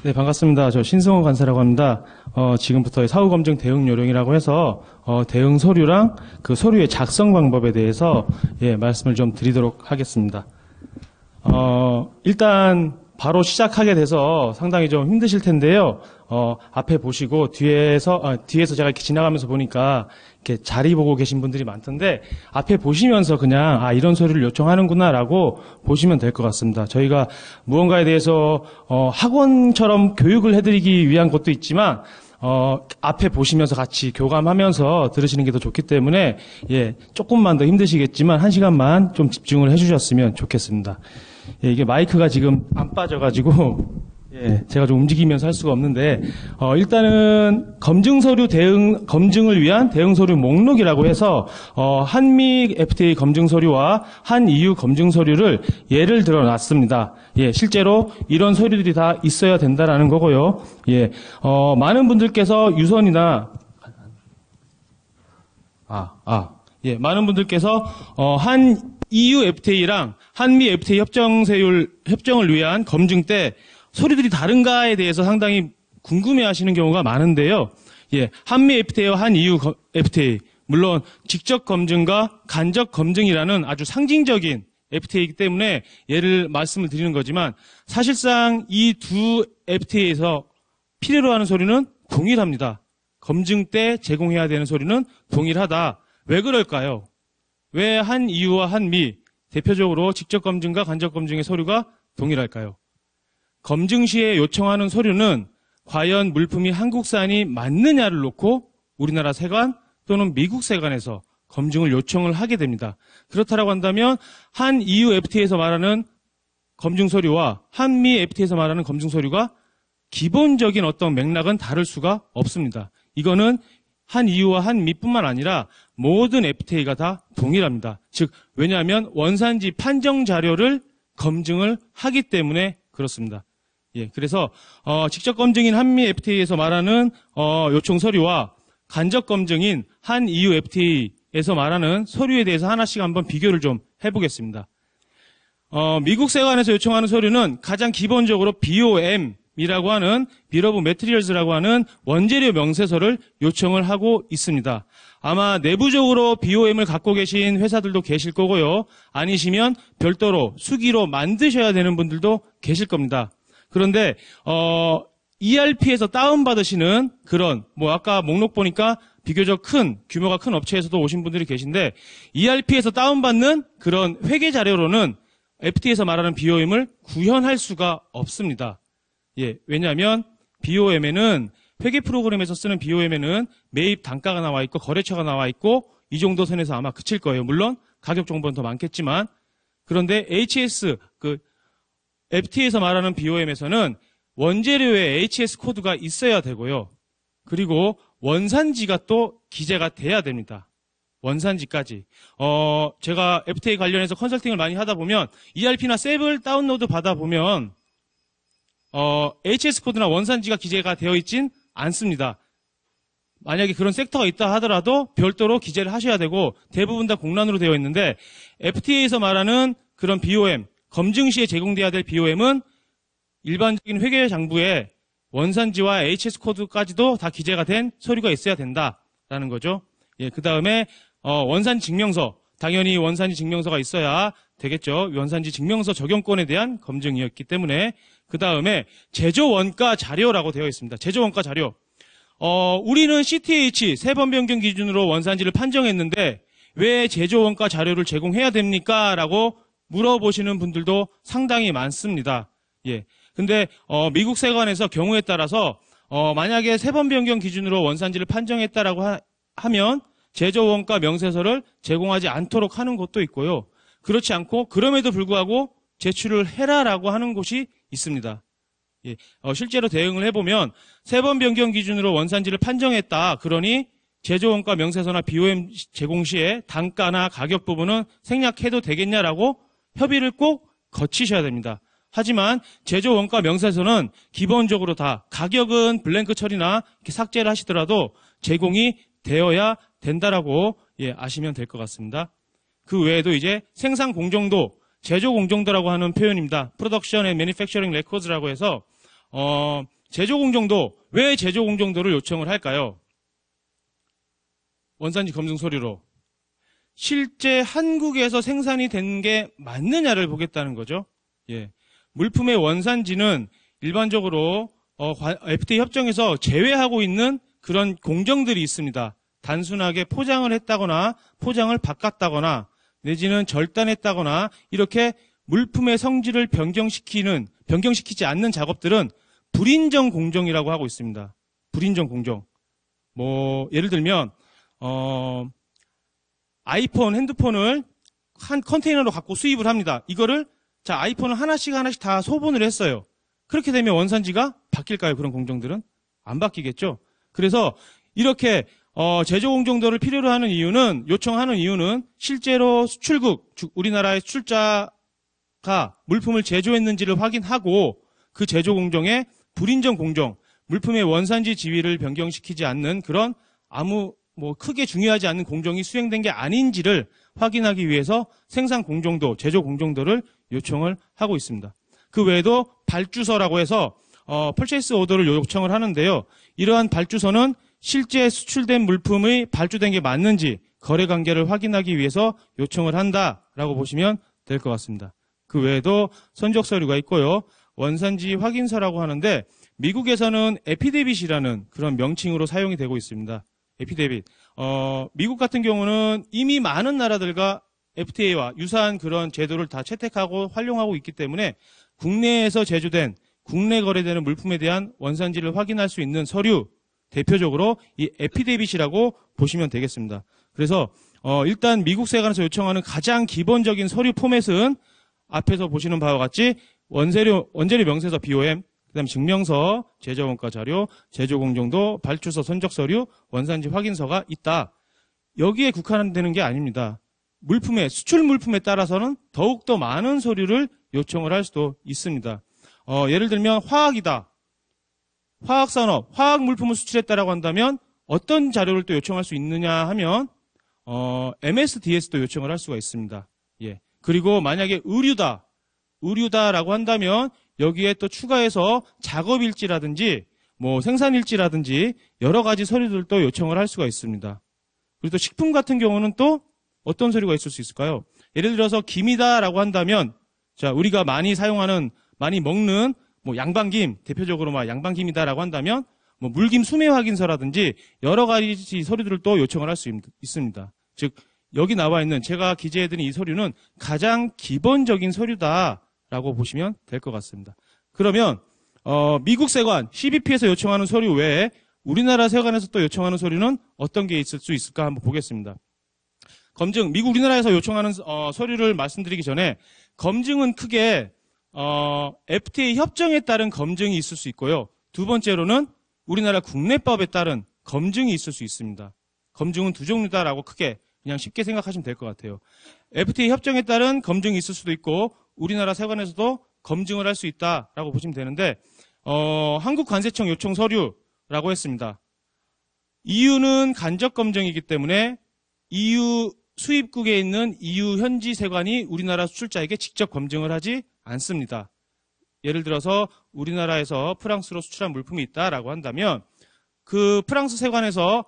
네, 반갑습니다. 저 신승호 간사라고 합니다. 지금부터 사후검증 대응 요령이라고 해서 대응 서류랑 그 서류의 작성 방법에 대해서 말씀을 좀 드리도록 하겠습니다. 일단 바로 시작하게 돼서 상당히 좀 힘드실 텐데요. 앞에 보시고 뒤에서 제가 이렇게 지나가면서 보니까 이렇게 자리 보고 계신 분들이 많던데 앞에 보시면서 그냥 이런 서류를 요청하는구나라고 보시면 될 것 같습니다. 저희가 무언가에 대해서 학원처럼 교육을 해드리기 위한 것도 있지만 앞에 보시면서 같이 교감하면서 들으시는 게 더 좋기 때문에 조금만 더 힘드시겠지만 1시간만 좀 집중을 해주셨으면 좋겠습니다. 이게 마이크가 지금 안 빠져가지고 제가 좀 움직이면서 할 수가 없는데 일단은 검증을 위한 대응 서류 목록이라고 해서 한미 FTA 검증 서류와 한 EU 검증 서류를 예를 들어 놨습니다. 실제로 이런 서류들이 다 있어야 된다라는 거고요. 많은 분들께서 유선이나 많은 분들께서 한 EU FTA랑 한미 FTA 협정을 위한 검증 때 서류들이 다른가에 대해서 상당히 궁금해하시는 경우가 많은데요. 한미 FTA와 한 EU FTA, 물론 직접 검증과 간접 검증이라는 아주 상징적인 FTA이기 때문에 말씀을 드리는 거지만 사실상 이 두 FTA에서 필요로 하는 서류는 동일합니다. 검증 때 제공해야 되는 서류는 동일하다. 왜 그럴까요? 왜 한 EU와 한미 대표적으로 직접 검증과 간접 검증의 서류가 동일할까요? 검증 시에 요청하는 서류는 과연 물품이 한국산이 맞느냐를 놓고 우리나라 세관 또는 미국 세관에서 검증을 요청을 하게 됩니다. 그렇다고 한다면 한 EU FTA에서 말하는 검증 서류와 한미 FTA에서 말하는 검증 서류가 기본적인 어떤 맥락은 다를 수가 없습니다. 이거는 한 EU와 한미뿐만 아니라 모든 FTA가 다 동일합니다. 즉 왜냐하면 원산지 판정 자료를 검증을 하기 때문에 그렇습니다. 그래서 직접 검증인 한미 FTA에서 말하는 요청 서류와 간접 검증인 한 EU FTA에서 말하는 서류에 대해서 하나씩 한번 비교를 좀 해보겠습니다. 미국 세관에서 요청하는 서류는 가장 기본적으로 BOM이라고 하는 Bill of Materials라고 하는 원재료 명세서를 요청을 하고 있습니다. 아마 내부적으로 BOM을 갖고 계신 회사들도 계실 거고요. 아니시면 별도로 수기로 만드셔야 되는 분들도 계실 겁니다. 그런데 ERP에서 다운받으시는 그런 아까 목록 보니까 비교적 규모가 큰 업체에서도 오신 분들이 계신데 ERP에서 다운받는 그런 회계 자료로는 FTA에서 말하는 BOM을 구현할 수가 없습니다. 왜냐하면 BOM에는 회계 프로그램에서 쓰는 BOM에는 매입 단가가 나와 있고 거래처가 나와 있고 이 정도 선에서 아마 그칠 거예요. 물론 가격 정보는 더 많겠지만 그런데 HS FTA에서 말하는 BOM에서는 원재료에 HS 코드가 있어야 되고요. 그리고 원산지가 또 기재가 돼야 됩니다. 원산지까지. 제가 FTA 관련해서 컨설팅을 많이 하다 보면 ERP나 셉을 다운로드 받아 보면 HS 코드나 원산지가 기재가 되어 있진 않습니다. 만약에 그런 섹터가 있다 하더라도 별도로 기재를 하셔야 되고 대부분 다 공란으로 되어 있는데 FTA에서 말하는 그런 BOM 검증 시에 제공돼야 될 BOM은 일반적인 회계 장부에 원산지와 HS 코드까지도 다 기재가 된 서류가 있어야 된다라는 거죠. 그 다음에 원산지 증명서, 당연히 원산지 증명서가 있어야 되겠죠. 원산지 증명서 적용권에 대한 검증이었기 때문에 그 다음에 제조 원가 자료라고 되어 있습니다. 제조 원가 자료. 우리는 CTH 세번 변경 기준으로 원산지를 판정했는데 왜 제조 원가 자료를 제공해야 됩니까? 라고 물어보시는 분들도 상당히 많습니다. 근데 미국 세관에서 경우에 따라서 만약에 세번 변경 기준으로 원산지를 판정했다라고 하면 제조 원가 명세서를 제공하지 않도록 하는 곳도 있고요. 그렇지 않고 그럼에도 불구하고 제출을 해라라고 하는 곳이 있습니다. 실제로 대응을 해보면 세번 변경 기준으로 원산지를 판정했다. 그러니 제조 원가 명세서나 BOM 제공 시에 단가나 가격 부분은 생략해도 되겠냐라고 협의를 꼭 거치셔야 됩니다. 하지만 제조 원가 명세서는 기본적으로 다 가격은 블랭크 처리나 이렇게 삭제를 하시더라도 제공이 되어야 된다라고 아시면 될 것 같습니다. 그 외에도 이제 생산 공정도, 제조 공정도라고 하는 표현입니다. Production and Manufacturing Records라고 해서 제조공정도, 왜 제조공정도를 요청을 할까요? 원산지 검증 서류로. 실제 한국에서 생산이 된 게 맞느냐를 보겠다는 거죠. 예. 물품의 원산지는 일반적으로 FTA 협정에서 제외하고 있는 그런 공정들이 있습니다. 단순하게 포장을 했다거나 포장을 바꿨다거나 내지는 절단했다거나 이렇게 물품의 성질을 변경시키지 않는 작업들은 불인정 공정이라고 하고 있습니다. 불인정 공정. 예를 들면 아이폰, 핸드폰을 한 컨테이너로 갖고 수입을 합니다. 이거를 아이폰을 하나씩 다 소분을 했어요. 그렇게 되면 원산지가 바뀔까요? 그런 공정들은 안 바뀌겠죠. 그래서 이렇게 제조공정도를 필요로 하는 이유는, 요청하는 이유는 실제로 수출국, 즉 우리나라의 수출자가 물품을 제조했는지를 확인하고 그 제조공정에 불인정 공정, 물품의 원산지 지위를 변경시키지 않는 그런 크게 중요하지 않는 공정이 수행된 게 아닌지를 확인하기 위해서 생산 공정도, 제조 공정도를 요청을 하고 있습니다. 그 외에도 발주서라고 해서 퍼체이스 오더를 요청을 하는데요. 이러한 발주서는 실제 수출된 물품의 발주된 게 맞는지 거래 관계를 확인하기 위해서 요청을 한다라고 보시면 될 것 같습니다. 그 외에도 선적 서류가 있고요. 원산지 확인서라고 하는데 미국에서는 에피데빗이라는 그런 명칭으로 사용이 되고 있습니다. 에피데빗. 미국 같은 경우는 이미 많은 나라들과 FTA와 유사한 그런 제도를 다 채택하고 활용하고 있기 때문에 국내에서 제조된, 국내 거래되는 물품에 대한 원산지를 확인할 수 있는 서류, 대표적으로 이 에피데빗이라고 보시면 되겠습니다. 그래서 일단 미국 세관에서 요청하는 가장 기본적인 서류 포맷은 앞에서 보시는 바와 같이 원재료 명세서 BOM, 그다음에 증명서, 제조원가 자료, 제조공정도, 발주서, 선적서류, 원산지 확인서가 있다. 여기에 국한되는 게 아닙니다. 수출 물품에 따라서는 더욱더 많은 서류를 요청을 할 수도 있습니다. 예를 들면 화학이다. 화학산업, 화학 물품을 수출했다라고 한다면 어떤 자료를 또 요청할 수 있느냐 하면 MSDS도 요청을 할 수가 있습니다. 예. 그리고 만약에 의류다라고 한다면 여기에 또 추가해서 작업일지라든지 생산일지라든지 여러 가지 서류들도 요청을 할 수가 있습니다. 그리고 또 식품 같은 경우는 또 어떤 서류가 있을 수 있을까요? 예를 들어서 김이다라고 한다면 우리가 많이 사용하는, 많이 먹는 양반김, 대표적으로 양반김이다라고 한다면 물김 수매 확인서라든지 여러 가지 서류들을 또 요청을 할 수 있습니다. 즉 여기 나와 있는 제가 기재해드린 이 서류는 가장 기본적인 서류다라고 보시면 될 것 같습니다. 그러면 미국 세관, CBP에서 요청하는 서류 외에 우리나라 세관에서 또 요청하는 서류는 어떤 게 있을 수 있을까 한번 보겠습니다. 검증, 미국 우리나라에서 요청하는 서류를 말씀드리기 전에 검증은 크게 FTA 협정에 따른 검증이 있을 수 있고요. 두 번째로는 우리나라 국내법에 따른 검증이 있을 수 있습니다. 검증은 두 종류다라고 크게 그냥 쉽게 생각하시면 될 것 같아요. FTA 협정에 따른 검증이 있을 수도 있고 우리나라 세관에서도 검증을 할 수 있다라고 보시면 되는데 한국관세청 요청 서류라고 했습니다. EU는 간접 검증이기 때문에 EU 수입국에 있는 EU 현지 세관이 우리나라 수출자에게 직접 검증을 하지 않습니다. 예를 들어서 우리나라에서 프랑스로 수출한 물품이 있다라고 한다면 그 프랑스 세관에서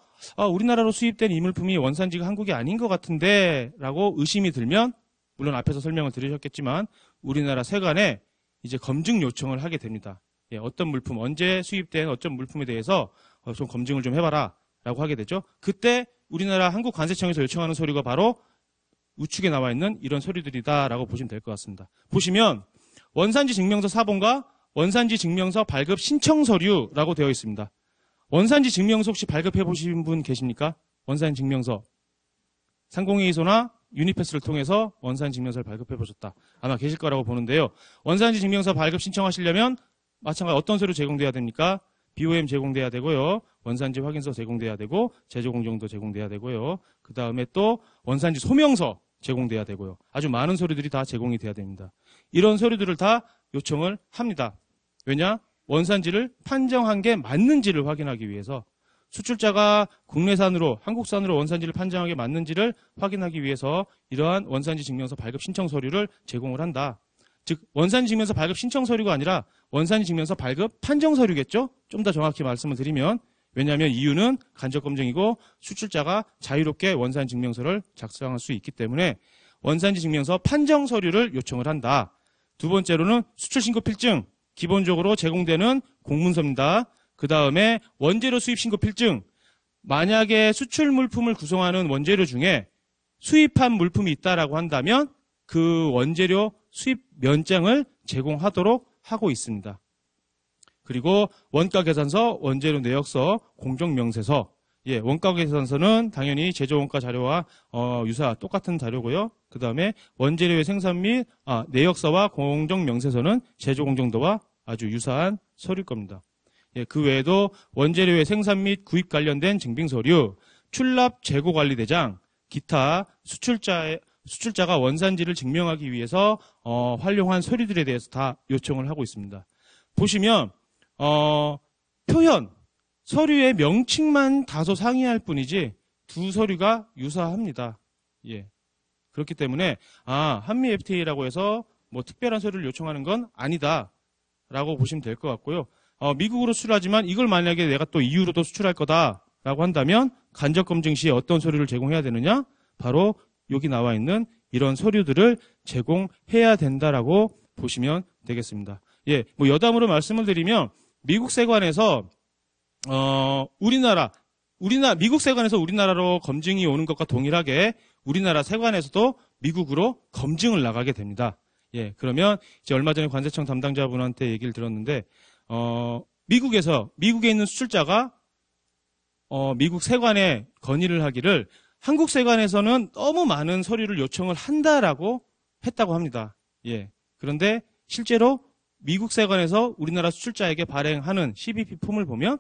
우리나라로 수입된 이 물품이 원산지가 한국이 아닌 것 같은데 라고 의심이 들면 물론 앞에서 설명을 드리셨겠지만 우리나라 세관에 이제 검증 요청을 하게 됩니다. 예, 어떤 물품, 언제 수입된 어떤 물품에 대해서 좀 검증을 좀 해봐라 라고 하게 되죠. 그때 우리나라 한국관세청에서 요청하는 서류가 바로 우측에 나와 있는 이런 서류들이다라고 보시면 될 것 같습니다. 보시면 원산지 증명서 사본과 원산지 증명서 발급 신청 서류라고 되어 있습니다. 원산지 증명서 혹시 발급해 보신 분 계십니까? 원산지 증명서. 상공회의소나 유니패스를 통해서 원산지 증명서를 발급해 보셨다. 아마 계실 거라고 보는데요. 원산지 증명서 발급 신청하시려면 마찬가지로 어떤 서류 제공돼야 됩니까? BOM 제공돼야 되고요. 원산지 확인서 제공돼야 되고 제조공정도 제공돼야 되고요. 그 다음에 또 원산지 소명서 제공돼야 되고요. 아주 많은 서류들이 다 제공이 돼야 됩니다. 이런 서류들을 다 요청을 합니다. 왜냐? 원산지를 판정한 게 맞는지를 확인하기 위해서 수출자가 국내산으로 한국산으로 원산지를 판정하게 맞는지를 확인하기 위해서 이러한 원산지 증명서 발급 신청 서류를 제공을 한다. 즉 원산지 증명서 발급 신청 서류가 아니라 원산지 증명서 발급 판정 서류겠죠. 좀 더 정확히 말씀을 드리면, 왜냐하면 이유는 간접 검증이고 수출자가 자유롭게 원산지 증명서를 작성할 수 있기 때문에 원산지 증명서 판정 서류를 요청을 한다. 두 번째로는 수출 신고 필증, 기본적으로 제공되는 공문서입니다. 그 다음에 원재료 수입 신고 필증, 만약에 수출 물품을 구성하는 원재료 중에 수입한 물품이 있다라고 한다면 그 원재료 수입 면장을 제공하도록 하고 있습니다. 그리고 원가 계산서, 원재료 내역서, 공정 명세서. 예, 원가 계산서는 당연히 제조 원가 자료와 유사 똑같은 자료고요. 그 다음에 원재료의 생산 및 내역서와 공정 명세서는 제조 공정도와 아주 유사한 서류일 겁니다. 예, 그 외에도 원재료의 생산 및 구입 관련된 증빙 서류, 출납 재고 관리 대장, 기타 수출자가 원산지를 증명하기 위해서 활용한 서류들에 대해서 다 요청을 하고 있습니다. 보시면 표현, 서류의 명칭만 다소 상이할 뿐이지 두 서류가 유사합니다. 예. 그렇기 때문에 한미 FTA라고 해서 뭐 특별한 서류를 요청하는 건 아니다라고 보시면 될 것 같고요. 미국으로 수출하지만 이걸 만약에 내가 또 EU로도 수출할 거다라고 한다면 간접 검증 시에 어떤 서류를 제공해야 되느냐? 바로 여기 나와 있는 이런 서류들을 제공해야 된다라고 보시면 되겠습니다. 예, 뭐 여담으로 말씀을 드리면 미국 세관에서 미국 세관에서 우리나라로 검증이 오는 것과 동일하게 우리나라 세관에서도 미국으로 검증을 나가게 됩니다. 예, 그러면 이제 얼마 전에 관세청 담당자분한테 얘기를 들었는데 미국에 있는 수출자가 미국 세관에 건의를 하기를 한국 세관에서는 너무 많은 서류를 요청을 한다라고 했다고 합니다. 예. 그런데 실제로 미국 세관에서 우리나라 수출자에게 발행하는 CBP 폼을 보면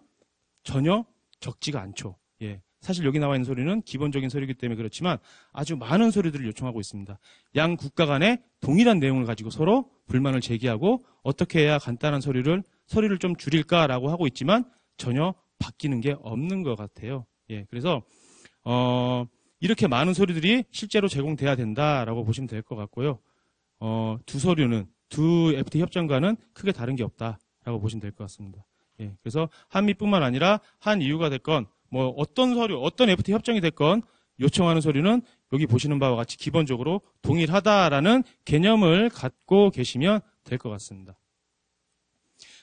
전혀 적지가 않죠. 예. 사실 여기 나와 있는 서류는 기본적인 서류이기 때문에 그렇지만 아주 많은 서류들을 요청하고 있습니다. 양 국가 간에 동일한 내용을 가지고 서로 불만을 제기하고 어떻게 해야 간단한 서류를 좀 줄일까라고 하고 있지만 전혀 바뀌는 게 없는 것 같아요. 예. 그래서 이렇게 많은 서류들이 실제로 제공돼야 된다라고 보시면 될 것 같고요. 두 FTA 협정과는 크게 다른 게 없다라고 보시면 될 것 같습니다. 예, 그래서 한미뿐만 아니라 한EU가 됐건 뭐 어떤 서류, 어떤 FTA 협정이 됐건 요청하는 서류는 여기 보시는 바와 같이 기본적으로 동일하다라는 개념을 갖고 계시면 될 것 같습니다.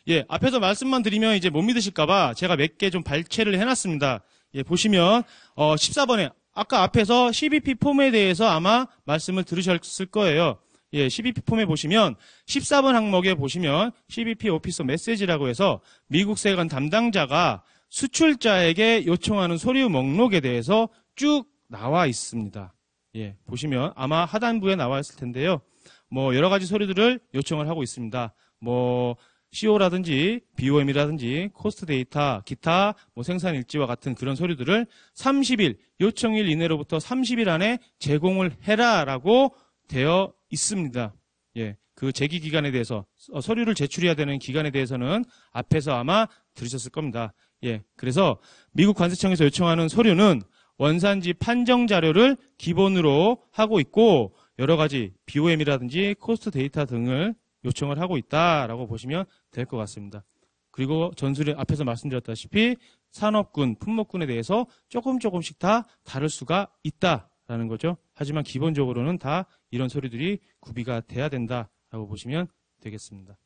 예, 앞에서 말씀만 드리면 이제 못 믿으실까봐 제가 몇 개 좀 발췌를 해놨습니다. 예, 보시면 14번에 아까 앞에서 CBP 폼에 대해서 아마 말씀을 들으셨을 거예요. 예, CBP 폼에 보시면 14번 항목에 보시면 CBP 오피서 메시지라고 해서 미국 세관 담당자가 수출자에게 요청하는 서류 목록에 대해서 쭉 나와 있습니다. 예, 보시면 아마 하단부에 나와 있을 텐데요. 뭐 여러 가지 서류들을 요청을 하고 있습니다. 뭐 CO라든지 BOM이라든지 코스트 데이터, 기타 뭐 생산 일지와 같은 그런 서류들을 30일, 요청일 이내로부터 30일 안에 제공을 해라라고 되어 있습니다. 예, 그 제기 기간에 대해서 서류를 제출해야 되는 기간에 대해서는 앞에서 아마 들으셨을 겁니다. 예, 그래서 미국 관세청에서 요청하는 서류는 원산지 판정 자료를 기본으로 하고 있고 여러 가지 BOM이라든지 코스트 데이터 등을 요청을 하고 있다라고 보시면 될 것 같습니다. 그리고 전술에 앞에서 말씀드렸다시피 산업군, 품목군에 대해서 조금씩 다 다를 수가 있다라는 거죠. 하지만 기본적으로는 다 이런 서류들이 구비가 돼야 된다라고 보시면 되겠습니다.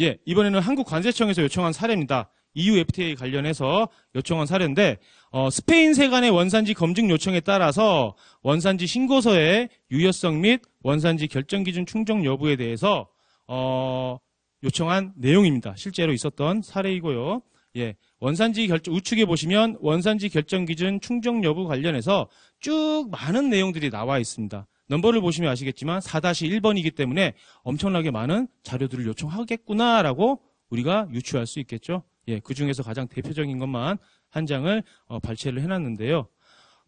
예, 이번에는 한국 관세청에서 요청한 사례입니다. EU FTA 관련해서 요청한 사례인데 스페인 세관의 원산지 검증 요청에 따라서 원산지 신고서의 유효성 및 원산지 결정 기준 충족 여부에 대해서 요청한 내용입니다. 실제로 있었던 사례이고요. 예, 원산지 결정 우측에 보시면 원산지 결정 기준 충족 여부 관련해서 쭉 많은 내용들이 나와 있습니다. 넘버를 보시면 아시겠지만 4-1번이기 때문에 엄청나게 많은 자료들을 요청하겠구나라고 우리가 유추할 수 있겠죠. 예, 그 중에서 가장 대표적인 것만 한 장을 발췌를 해놨는데요.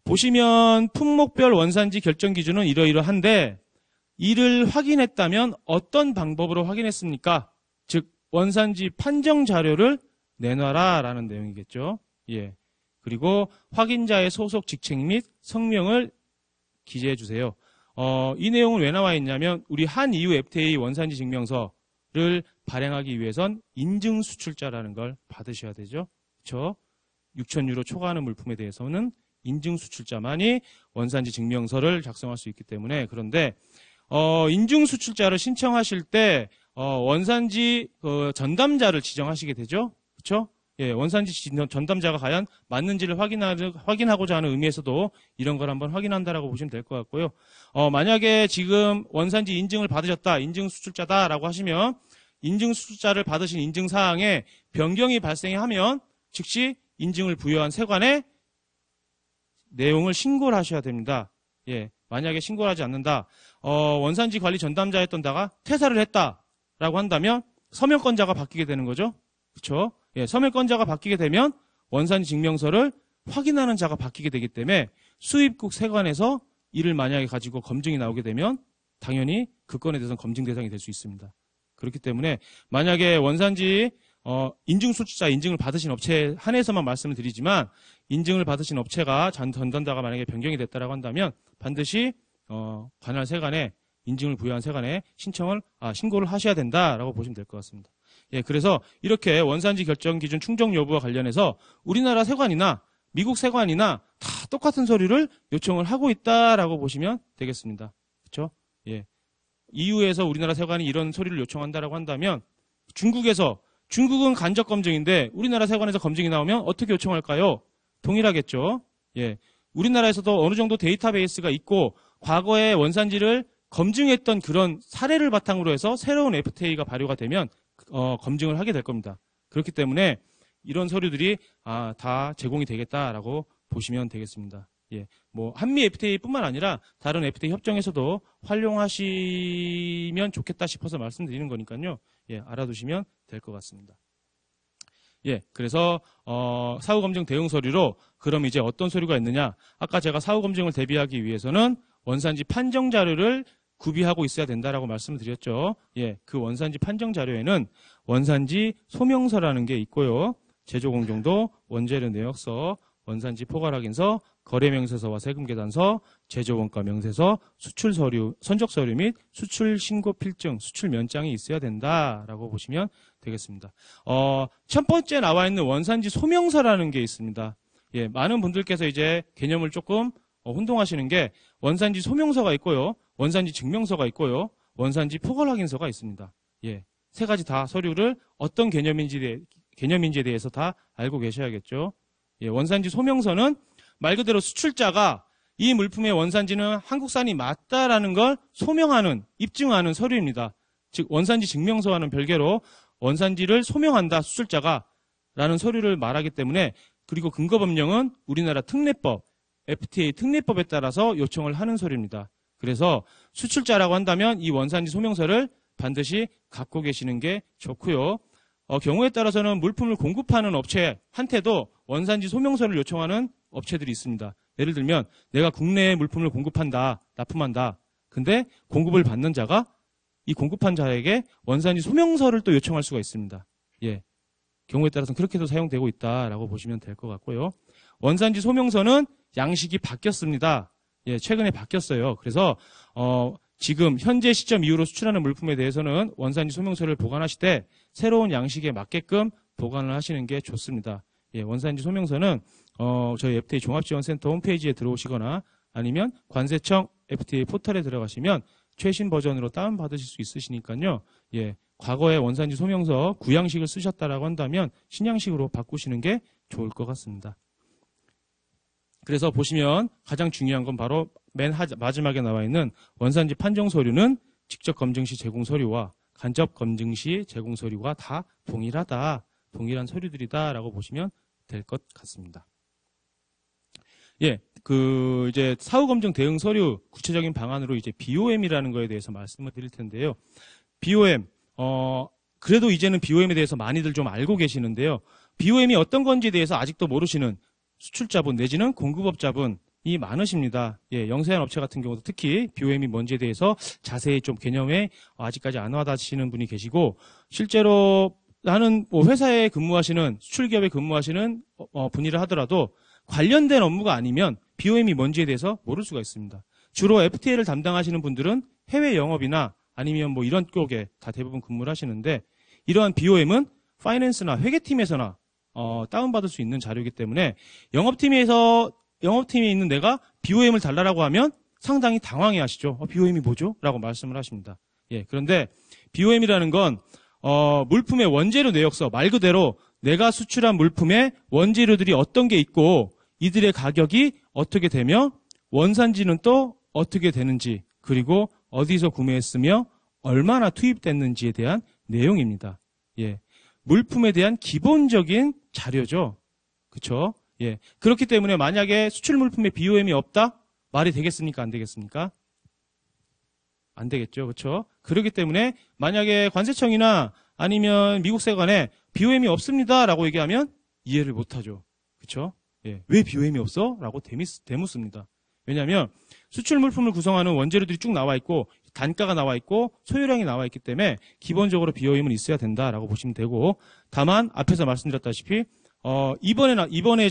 보시면 품목별 원산지 결정 기준은 이러이러한데 이를 확인했다면 어떤 방법으로 확인했습니까? 즉 원산지 판정 자료를 내놔라라는 내용이겠죠. 예, 그리고 확인자의 소속 직책 및 성명을 기재해 주세요. 이 내용은 왜 나와 있냐면 우리 한 EU FTA 원산지 증명서를 발행하기 위해선 인증 수출자라는 걸 받으셔야 되죠. 그렇죠? 6,000유로 초과하는 물품에 대해서는 인증 수출자만이 원산지 증명서를 작성할 수 있기 때문에 그런데 인증 수출자를 신청하실 때 원산지 전담자를 지정하시게 되죠. 그렇죠? 예, 원산지 전담자가 과연 맞는지를 확인하고자 하는 의미에서도 이런 걸 한번 확인한다라고 보시면 될 것 같고요. 만약에 지금 원산지 인증을 받으셨다, 인증 수출자다라고 하시면 인증 수출자를 받으신 인증 사항에 변경이 발생하면 즉시 인증을 부여한 세관에 내용을 신고를 하셔야 됩니다. 예, 만약에 신고를 하지 않는다, 원산지 관리 전담자였던 다가 퇴사를 했다라고 한다면 서명권자가 바뀌게 되는 거죠. 그렇죠? 예, 서명권자가 바뀌게 되면 원산지 증명서를 확인하는 자가 바뀌게 되기 때문에 수입국 세관에서 이를 만약에 가지고 검증이 나오게 되면 당연히 그 건에 대해서는 검증 대상이 될 수 있습니다. 그렇기 때문에 만약에 원산지 인증 수출자 인증을 받으신 업체에 한해서만 말씀을 드리지만 인증을 받으신 업체가 전담자가 만약에 변경이 됐다라고 한다면 반드시 관할 세관에 인증을 부여한 세관에 신고를 하셔야 된다라고 보시면 될 것 같습니다. 예, 그래서 이렇게 원산지 결정 기준 충족 여부와 관련해서 우리나라 세관이나 미국 세관이나 다 똑같은 서류를 요청을 하고 있다라고 보시면 되겠습니다. 그렇죠? 예. EU에서 우리나라 세관이 이런 서류를 요청한다라고 한다면 중국은 간접 검증인데 우리나라 세관에서 검증이 나오면 어떻게 요청할까요? 동일하겠죠. 예. 우리나라에서도 어느 정도 데이터베이스가 있고 과거에 원산지를 검증했던 그런 사례를 바탕으로 해서 새로운 FTA가 발효가 되면 검증을 하게 될 겁니다. 그렇기 때문에 이런 서류들이 다 제공이 되겠다라고 보시면 되겠습니다. 예, 뭐 한미 FTA뿐만 아니라 다른 FTA 협정에서도 활용하시면 좋겠다 싶어서 말씀드리는 거니까요. 예, 알아두시면 될 것 같습니다. 예, 그래서 사후검증 대응 서류로 그럼 이제 어떤 서류가 있느냐? 아까 제가 사후검증을 대비하기 위해서는 원산지 판정 자료를 구비하고 있어야 된다라고 말씀을 드렸죠. 예, 그 원산지 판정 자료에는 원산지 소명서라는 게 있고요. 제조공정도, 원재료 내역서, 원산지 포괄 확인서, 거래명세서와 세금계산서, 제조원가 명세서, 수출서류, 선적서류 및 수출신고 필증, 수출면장이 있어야 된다라고 보시면 되겠습니다. 첫 번째 나와 있는 원산지 소명서라는 게 있습니다. 예, 많은 분들께서 이제 개념을 조금 혼동하시는 게 원산지 소명서가 있고요. 원산지 증명서가 있고요. 원산지 포괄 확인서가 있습니다. 예, 세 가지 다 서류를 어떤 개념인지에 대해서 다 알고 계셔야겠죠. 예, 원산지 소명서는 말 그대로 수출자가 이 물품의 원산지는 한국산이 맞다라는 걸 소명하는, 입증하는 서류입니다. 즉 원산지 증명서와는 별개로 원산지를 소명한다, 수출자가 라는 서류를 말하기 때문에, 그리고 근거법령은 우리나라 특례법, FTA 특례법에 따라서 요청을 하는 서류입니다. 그래서 수출자라고 한다면 이 원산지 소명서를 반드시 갖고 계시는 게 좋고요. 경우에 따라서는 물품을 공급하는 업체한테도 원산지 소명서를 요청하는 업체들이 있습니다. 예를 들면 내가 국내에 물품을 공급한다, 납품한다. 근데 공급을 받는 자가 이 공급한 자에게 원산지 소명서를 또 요청할 수가 있습니다. 예, 경우에 따라서는 그렇게도 사용되고 있다라고 보시면 될 것 같고요. 원산지 소명서는 양식이 바뀌었습니다. 예, 최근에 바뀌었어요. 그래서 지금 현재 시점 이후로 수출하는 물품에 대해서는 원산지 소명서를 보관하시되 새로운 양식에 맞게끔 보관을 하시는 게 좋습니다. 예, 원산지 소명서는 저희 FTA 종합지원센터 홈페이지에 들어오시거나 아니면 관세청 FTA 포털에 들어가시면 최신 버전으로 다운받으실 수 있으시니까요. 예, 과거에 원산지 소명서 구양식을 쓰셨다라고 한다면 신양식으로 바꾸시는 게 좋을 것 같습니다. 그래서 보시면 가장 중요한 건 바로 맨 마지막에 나와 있는 원산지 판정 서류는 직접 검증 시 제공 서류와 간접 검증 시 제공 서류가 다 동일한 서류들이다라고 보시면 될 것 같습니다. 예, 이제 사후검증 대응 서류 구체적인 방안으로 이제 BOM이라는 거에 대해서 말씀을 드릴 텐데요. BOM, 그래도 이제는 BOM에 대해서 많이들 좀 알고 계시는데요. BOM이 어떤 건지에 대해서 아직도 모르시는 수출자분 내지는 공급업자분이 많으십니다. 예, 영세한 업체 같은 경우도 특히 BOM이 뭔지에 대해서 자세히 좀 개념에 아직까지 안 와닿으시는 분이 계시고, 실제로 나는 뭐 회사에 근무하시는, 수출기업에 근무하시는 분이라 하더라도 관련된 업무가 아니면 BOM이 뭔지에 대해서 모를 수가 있습니다. 주로 FTA를 담당하시는 분들은 해외 영업이나 아니면 뭐 이런 쪽에 다 대부분 근무를 하시는데 이러한 BOM은 파이낸스나 회계팀에서나 다운받을 수 있는 자료이기 때문에 영업팀에 있는 내가 BOM을 달라라고 하면 상당히 당황해 하시죠. BOM이 뭐죠? 라고 말씀을 하십니다. 예, 그런데 BOM이라는 건 물품의 원재료 내역서 말 그대로 내가 수출한 물품의 원재료들이 어떤 게 있고 이들의 가격이 어떻게 되며 원산지는 또 어떻게 되는지 그리고 어디서 구매했으며 얼마나 투입됐는지에 대한 내용입니다. 예, 물품에 대한 기본적인 자료죠. 그렇죠? 예, 그렇기 때문에 만약에 수출 물품에 BOM이 없다? 말이 되겠습니까? 안 되겠습니까? 안 되겠죠. 그렇죠? 그렇기 때문에 만약에 관세청이나 아니면 미국 세관에 BOM이 없습니다라고 얘기하면 이해를 못하죠. 그렇죠? 예, 왜 BOM이 없어? 라고 대묻습니다. 왜냐하면 수출 물품을 구성하는 원재료들이 쭉 나와 있고 단가가 나와 있고 소요량이 나와 있기 때문에 기본적으로 BOM은 있어야 된다라고 보시면 되고 다만 앞에서 말씀드렸다시피 이번에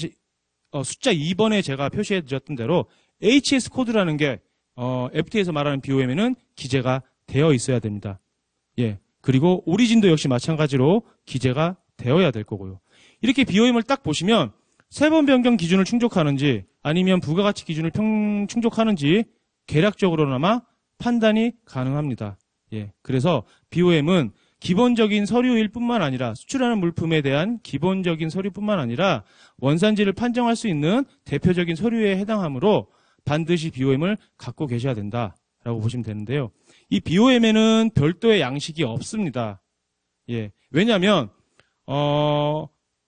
숫자 2번에 제가 표시해 드렸던 대로 HS 코드라는 게 FTA에서 말하는 BOM에는 기재가 되어 있어야 됩니다. 예. 그리고 오리진도 역시 마찬가지로 기재가 되어야 될 거고요. 이렇게 BOM을 딱 보시면 세번 변경 기준을 충족하는지 아니면 부가가치 기준을 충족하는지 계략적으로나마 판단이 가능합니다. 예. 그래서 BOM은 기본적인 서류일 뿐만 아니라 수출하는 물품에 대한 기본적인 서류뿐만 아니라 원산지를 판정할 수 있는 대표적인 서류에 해당하므로 반드시 BOM을 갖고 계셔야 된다라고 보시면 되는데요. 이 BOM에는 별도의 양식이 없습니다. 예. 왜냐하면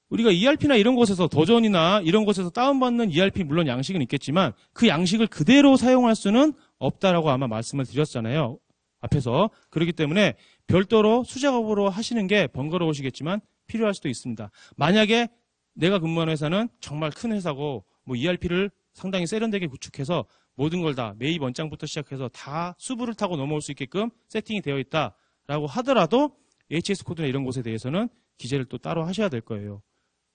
우리가 ERP나 이런 곳에서 도전이나 이런 곳에서 다운받는 ERP 물론 양식은 있겠지만 그 양식을 그대로 사용할 수는 없다라고 아마 말씀을 드렸잖아요. 앞에서. 그렇기 때문에 별도로 수작업으로 하시는 게 번거로우시겠지만 필요할 수도 있습니다. 만약에 내가 근무하는 회사는 정말 큰 회사고 뭐 ERP를 상당히 세련되게 구축해서 모든 걸 다 매입 원장부터 시작해서 다 수부를 타고 넘어올 수 있게끔 세팅이 되어 있다라고 하더라도 HS 코드나 이런 곳에 대해서는 기재를 또 따로 하셔야 될 거예요.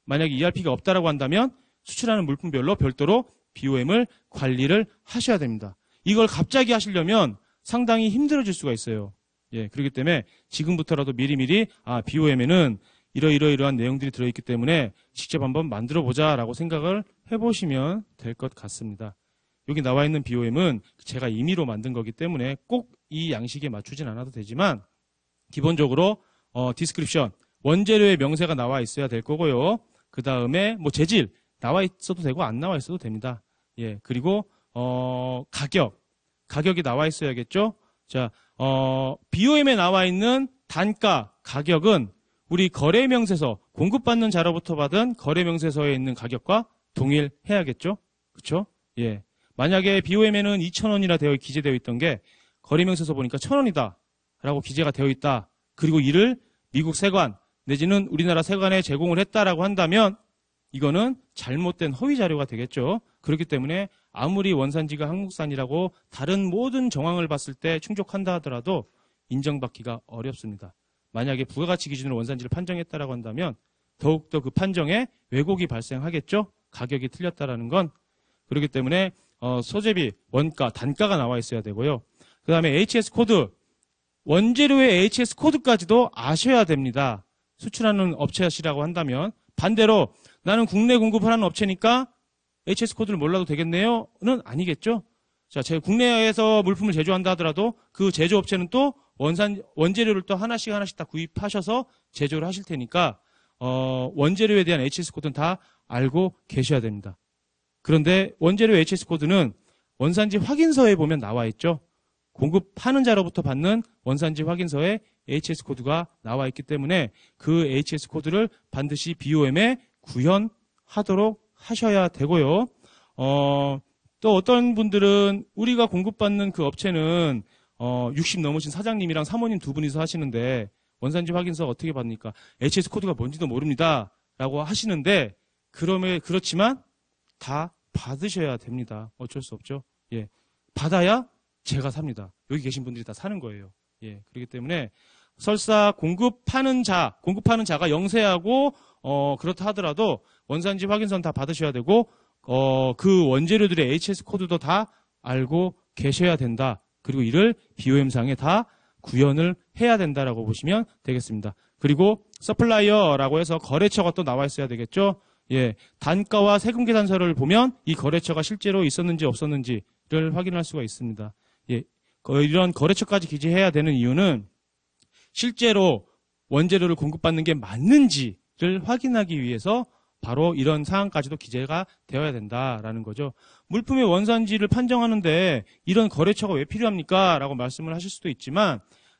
만약에 ERP가 없다라고 한다면 수출하는 물품별로 별도로 BOM을 관리를 하셔야 됩니다. 이걸 갑자기 하시려면 상당히 힘들어질 수가 있어요. 예, 그렇기 때문에 지금부터라도 미리미리 BOM에는 이러이러한 내용들이 들어있기 때문에 직접 한번 만들어 보자라고 생각을 해보시면 될 것 같습니다. 여기 나와 있는 BOM은 제가 임의로 만든 거기 때문에 꼭 이 양식에 맞추진 않아도 되지만 기본적으로 디스크립션, 원재료의 명세가 나와 있어야 될 거고요. 그 다음에 뭐 재질 나와 있어도 되고 안 나와 있어도 됩니다. 예, 그리고 가격이 나와 있어야겠죠. 자, BOM에 나와 있는 단가, 가격은 우리 거래명세서, 공급받는 자로부터 받은 거래명세서에 있는 가격과 동일해야겠죠. 그렇죠? 예. 만약에 BOM에는 2,000원이라 기재되어 있던 게 거래명세서 보니까 1,000원이다 라고 기재가 되어 있다. 그리고 이를 미국 세관 내지는 우리나라 세관에 제공을 했다라고 한다면 이거는 잘못된 허위 자료가 되겠죠. 그렇기 때문에 아무리 원산지가 한국산이라고 다른 모든 정황을 봤을 때 충족한다 하더라도 인정받기가 어렵습니다. 만약에 부가가치 기준으로 원산지를 판정했다라고 한다면 더욱더 그 판정에 왜곡이 발생하겠죠. 가격이 틀렸다라는 건. 그렇기 때문에 소재비, 원가, 단가가 나와 있어야 되고요. 그 다음에 HS 코드, 원재료의 HS 코드까지도 아셔야 됩니다. 수출하는 업체시라고 한다면. 반대로 나는 국내 공급을 하는 업체니까 HS 코드를 몰라도 되겠네요?는 아니겠죠. 자, 제가 국내에서 물품을 제조한다 하더라도 그 제조업체는 또 원재료를 또 하나씩 다 구입하셔서 제조를 하실 테니까 원재료에 대한 HS 코드는 다 알고 계셔야 됩니다. 그런데 원재료 HS 코드는 원산지 확인서에 보면 나와 있죠. 공급하는 자로부터 받는 원산지 확인서에 HS 코드가 나와 있기 때문에 그 HS 코드를 반드시 BOM에 구현하도록 하셔야 되고요. 또 어떤 분들은 우리가 공급받는 그 업체는 60 넘으신 사장님이랑 사모님 두 분이서 하시는데 원산지 확인서 어떻게 받습니까? HS 코드가 뭔지도 모릅니다. 라고 하시는데 그렇지만 다 받으셔야 됩니다. 어쩔 수 없죠. 예. 받아야 제가 삽니다. 여기 계신 분들이 다 사는 거예요. 예. 그렇기 때문에 설사 공급하는 자가 영세하고 그렇다 하더라도 원산지 확인서는 다 받으셔야 되고 그 원재료들의 HS 코드도 다 알고 계셔야 된다. 그리고 이를 BOM상에 다 구현을 해야 된다라고 보시면 되겠습니다. 그리고 서플라이어라고 해서 거래처가 또 나와 있어야 되겠죠. 예, 단가와 세금 계산서를 보면 이 거래처가 실제로 있었는지 없었는지를 확인할 수가 있습니다. 예, 이런 거래처까지 기재해야 되는 이유는 실제로 원재료를 공급받는 게 맞는지를 확인하기 위해서 바로 이런 사항까지도 기재가 되어야 된다라는 거죠. 물품의 원산지를 판정하는데 이런 거래처가 왜 필요합니까? 라고 말씀을 하실 수도 있지만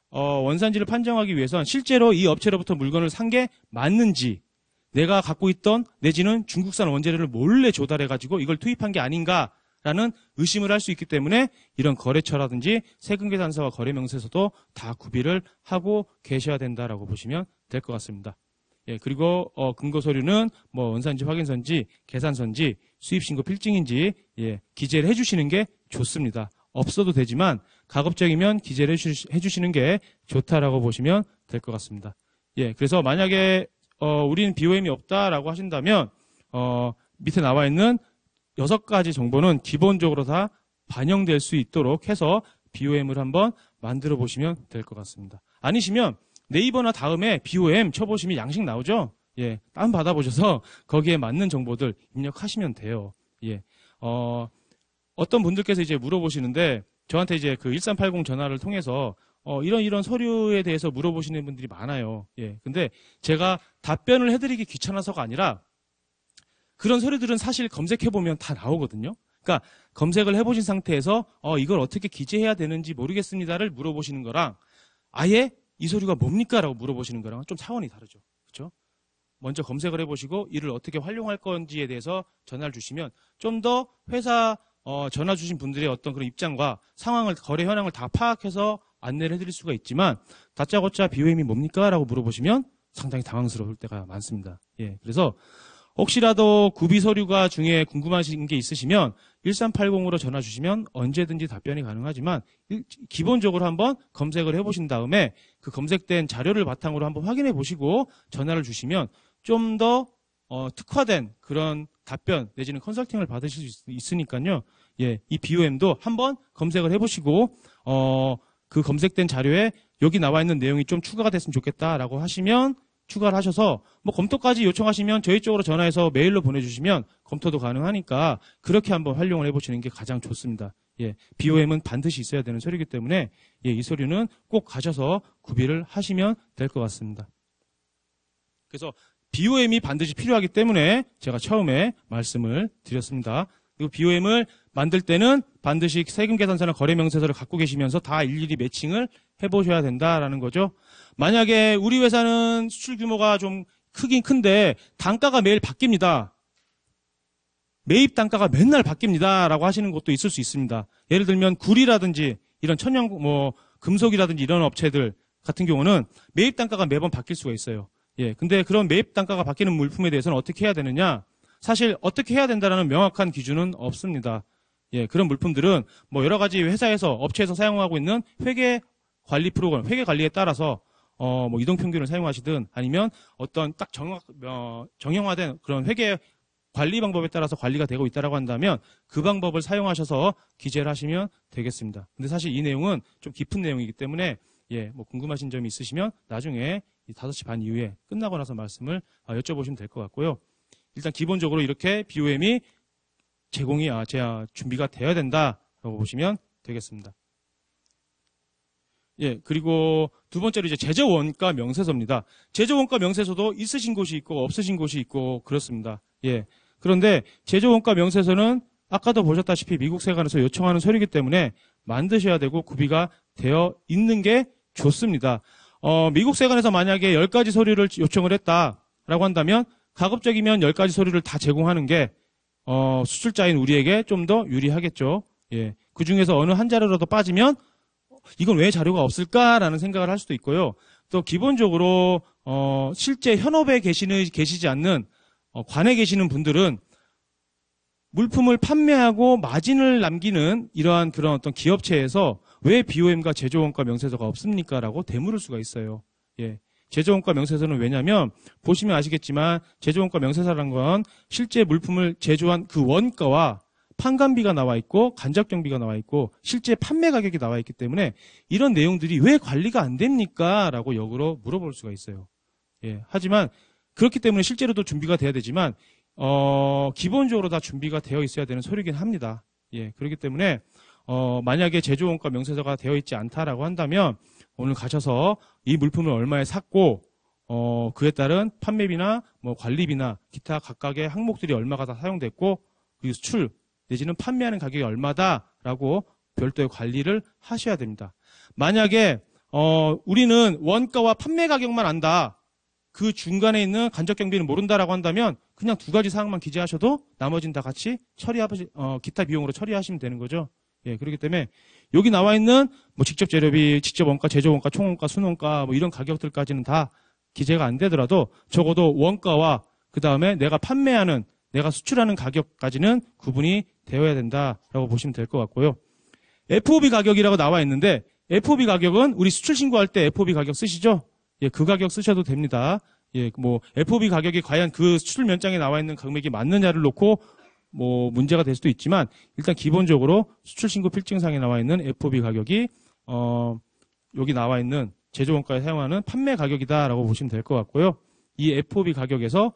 원산지를 판정하기 위해선 실제로 이 업체로부터 물건을 산 게 맞는지, 내가 갖고 있던 내지는 중국산 원재료를 몰래 조달해가지고 이걸 투입한 게 아닌가라는 의심을 할 수 있기 때문에 이런 거래처라든지 세금계산서와 거래명세서도 다 구비를 하고 계셔야 된다라고 보시면 될 것 같습니다. 예, 그리고 근거 서류는 뭐 원산지 확인서인지 계산서인지 수입신고 필증인지 예, 기재를 해주시는 게 좋습니다. 없어도 되지만 가급적이면 기재를 해주시는 게 좋다라고 보시면 될 것 같습니다. 예, 그래서 만약에 우리는 BOM이 없다라고 하신다면 밑에 나와 있는 6가지 정보는 기본적으로 다 반영될 수 있도록 해서 BOM을 한번 만들어 보시면 될 것 같습니다. 아니시면 네이버나 다음에 BOM 쳐보시면 양식 나오죠? 예, 다운 받아보셔서 거기에 맞는 정보들 입력하시면 돼요. 예, 어떤 분들께서 이제 물어보시는데 저한테 이제 그 1380 전화를 통해서 이런 서류에 대해서 물어보시는 분들이 많아요. 예, 근데 제가 답변을 해드리기 귀찮아서가 아니라 그런 서류들은 사실 검색해보면 다 나오거든요. 그러니까 검색을 해보신 상태에서 이걸 어떻게 기재해야 되는지 모르겠습니다를 물어보시는 거랑 아예 이 서류가 뭡니까? 라고 물어보시는 거랑은 좀 차원이 다르죠. 그렇죠? 먼저 검색을 해보시고 이를 어떻게 활용할 건지에 대해서 전화를 주시면 좀 더 회사 전화 주신 분들의 어떤 그런 입장과 상황을, 거래 현황을 다 파악해서 안내를 해드릴 수가 있지만 다짜고짜 BOM이 뭡니까? 라고 물어보시면 상당히 당황스러울 때가 많습니다. 예, 그래서 혹시라도 구비 서류가 중에 궁금하신 게 있으시면 1380으로 전화 주시면 언제든지 답변이 가능하지만 기본적으로 한번 검색을 해보신 다음에 그 검색된 자료를 바탕으로 한번 확인해 보시고 전화를 주시면 좀 더 특화된 그런 답변 내지는 컨설팅을 받으실 수 있으니까요. 예, 이 BOM도 한번 검색을 해보시고 그 검색된 자료에 여기 나와 있는 내용이 좀 추가가 됐으면 좋겠다라고 하시면 추가를 하셔서 뭐 검토까지 요청하시면 저희 쪽으로 전화해서 메일로 보내주시면 검토도 가능하니까 그렇게 한번 활용을 해보시는 게 가장 좋습니다. 예, BOM은 반드시 있어야 되는 서류이기 때문에 예, 이 서류는 꼭 가셔서 구비를 하시면 될 것 같습니다. 그래서 BOM이 반드시 필요하기 때문에 제가 처음에 말씀을 드렸습니다. 그리고 BOM을 만들 때는 반드시 세금계산서나 거래명세서를 갖고 계시면서 다 일일이 매칭을 해보셔야 된다라는 거죠. 만약에 우리 회사는 수출 규모가 좀 크긴 큰데 단가가 매일 바뀝니다. 매입 단가가 맨날 바뀝니다. 라고 하시는 것도 있을 수 있습니다. 예를 들면 구리라든지 이런 천연 금속이라든지 이런 업체들 같은 경우는 매입 단가가 매번 바뀔 수가 있어요. 예, 근데 그런 매입 단가가 바뀌는 물품에 대해서는 어떻게 해야 되느냐? 사실 어떻게 해야 된다라는 명확한 기준은 없습니다. 예, 그런 물품들은 뭐 여러 가지 회사에서 업체에서 사용하고 있는 회계 관리 프로그램, 회계 관리에 따라서 뭐 이동평균을 사용하시든 아니면 어떤 딱 정형화된 그런 회계 관리 방법에 따라서 관리가 되고 있다라고 한다면 그 방법을 사용하셔서 기재를 하시면 되겠습니다. 근데 사실 이 내용은 좀 깊은 내용이기 때문에 예, 뭐 궁금하신 점이 있으시면 나중에 5시 반 이후에 끝나고 나서 말씀을 여쭤보시면 될 것 같고요. 일단 기본적으로 이렇게 BOM이 제공이 준비가 되어야 된다라고 보시면 되겠습니다. 예, 그리고 두 번째로 이제 제조원가 명세서입니다. 제조원가 명세서도 있으신 곳이 있고 없으신 곳이 있고 그렇습니다. 예. 그런데 제조원가 명세서는 아까도 보셨다시피 미국 세관에서 요청하는 서류이기 때문에 만드셔야 되고 구비가 되어 있는 게 좋습니다. 미국 세관에서 만약에 10가지 서류를 요청을 했다라고 한다면 가급적이면 10가지 서류를 다 제공하는 게 수출자인 우리에게 좀 더 유리하겠죠. 예. 그 중에서 어느 한 자료라도 빠지면 이건 왜 자료가 없을까라는 생각을 할 수도 있고요. 또 기본적으로 실제 현업에 계시지 않는 관에 계시는 분들은 물품을 판매하고 마진을 남기는 이러한 그런 어떤 기업체에서 왜 BOM과 제조원가 명세서가 없습니까? 라고 되물을 수가 있어요. 예. 제조원가 명세서는 왜냐면 보시면 아시겠지만 제조원가 명세서라는 건 실제 물품을 제조한 그 원가와 판관비가 나와 있고 간접경비가 나와 있고 실제 판매 가격이 나와 있기 때문에 이런 내용들이 왜 관리가 안 됩니까? 라고 역으로 물어볼 수가 있어요. 예, 하지만 그렇기 때문에 실제로도 준비가 돼야 되지만 기본적으로 다 준비가 되어 있어야 되는 서류이긴 합니다. 예, 그렇기 때문에 만약에 제조원가 명세서가 되어 있지 않다라고 한다면 오늘 가셔서 이 물품을 얼마에 샀고 그에 따른 판매비나 뭐 관리비나 기타 각각의 항목들이 얼마가 다 사용됐고 그리고 수출 내지는 판매하는 가격이 얼마다라고 별도의 관리를 하셔야 됩니다. 만약에 우리는 원가와 판매 가격만 안다. 그 중간에 있는 간접경비는 모른다라고 한다면 그냥 두 가지 사항만 기재하셔도 나머지는 다 같이 기타 비용으로 처리하시면 되는 거죠. 예, 그렇기 때문에 여기 나와 있는 뭐 직접 재료비, 직접 원가, 제조 원가, 총원가, 순원가 뭐 이런 가격들까지는 다 기재가 안 되더라도 적어도 원가와 그 다음에 내가 판매하는, 내가 수출하는 가격까지는 구분이 되어야 된다라고 보시면 될 것 같고요. FOB 가격이라고 나와 있는데 FOB 가격은 우리 수출 신고할 때 FOB 가격 쓰시죠? 예, 그 가격 쓰셔도 됩니다. 예, 뭐 FOB 가격이 과연 그 수출 면장에 나와 있는 금액이 맞느냐를 놓고 뭐 문제가 될 수도 있지만 일단 기본적으로 수출 신고 필증상에 나와 있는 FOB 가격이 여기 나와 있는 제조 원가에 사용하는 판매 가격이다라고 보시면 될 것 같고요. 이 FOB 가격에서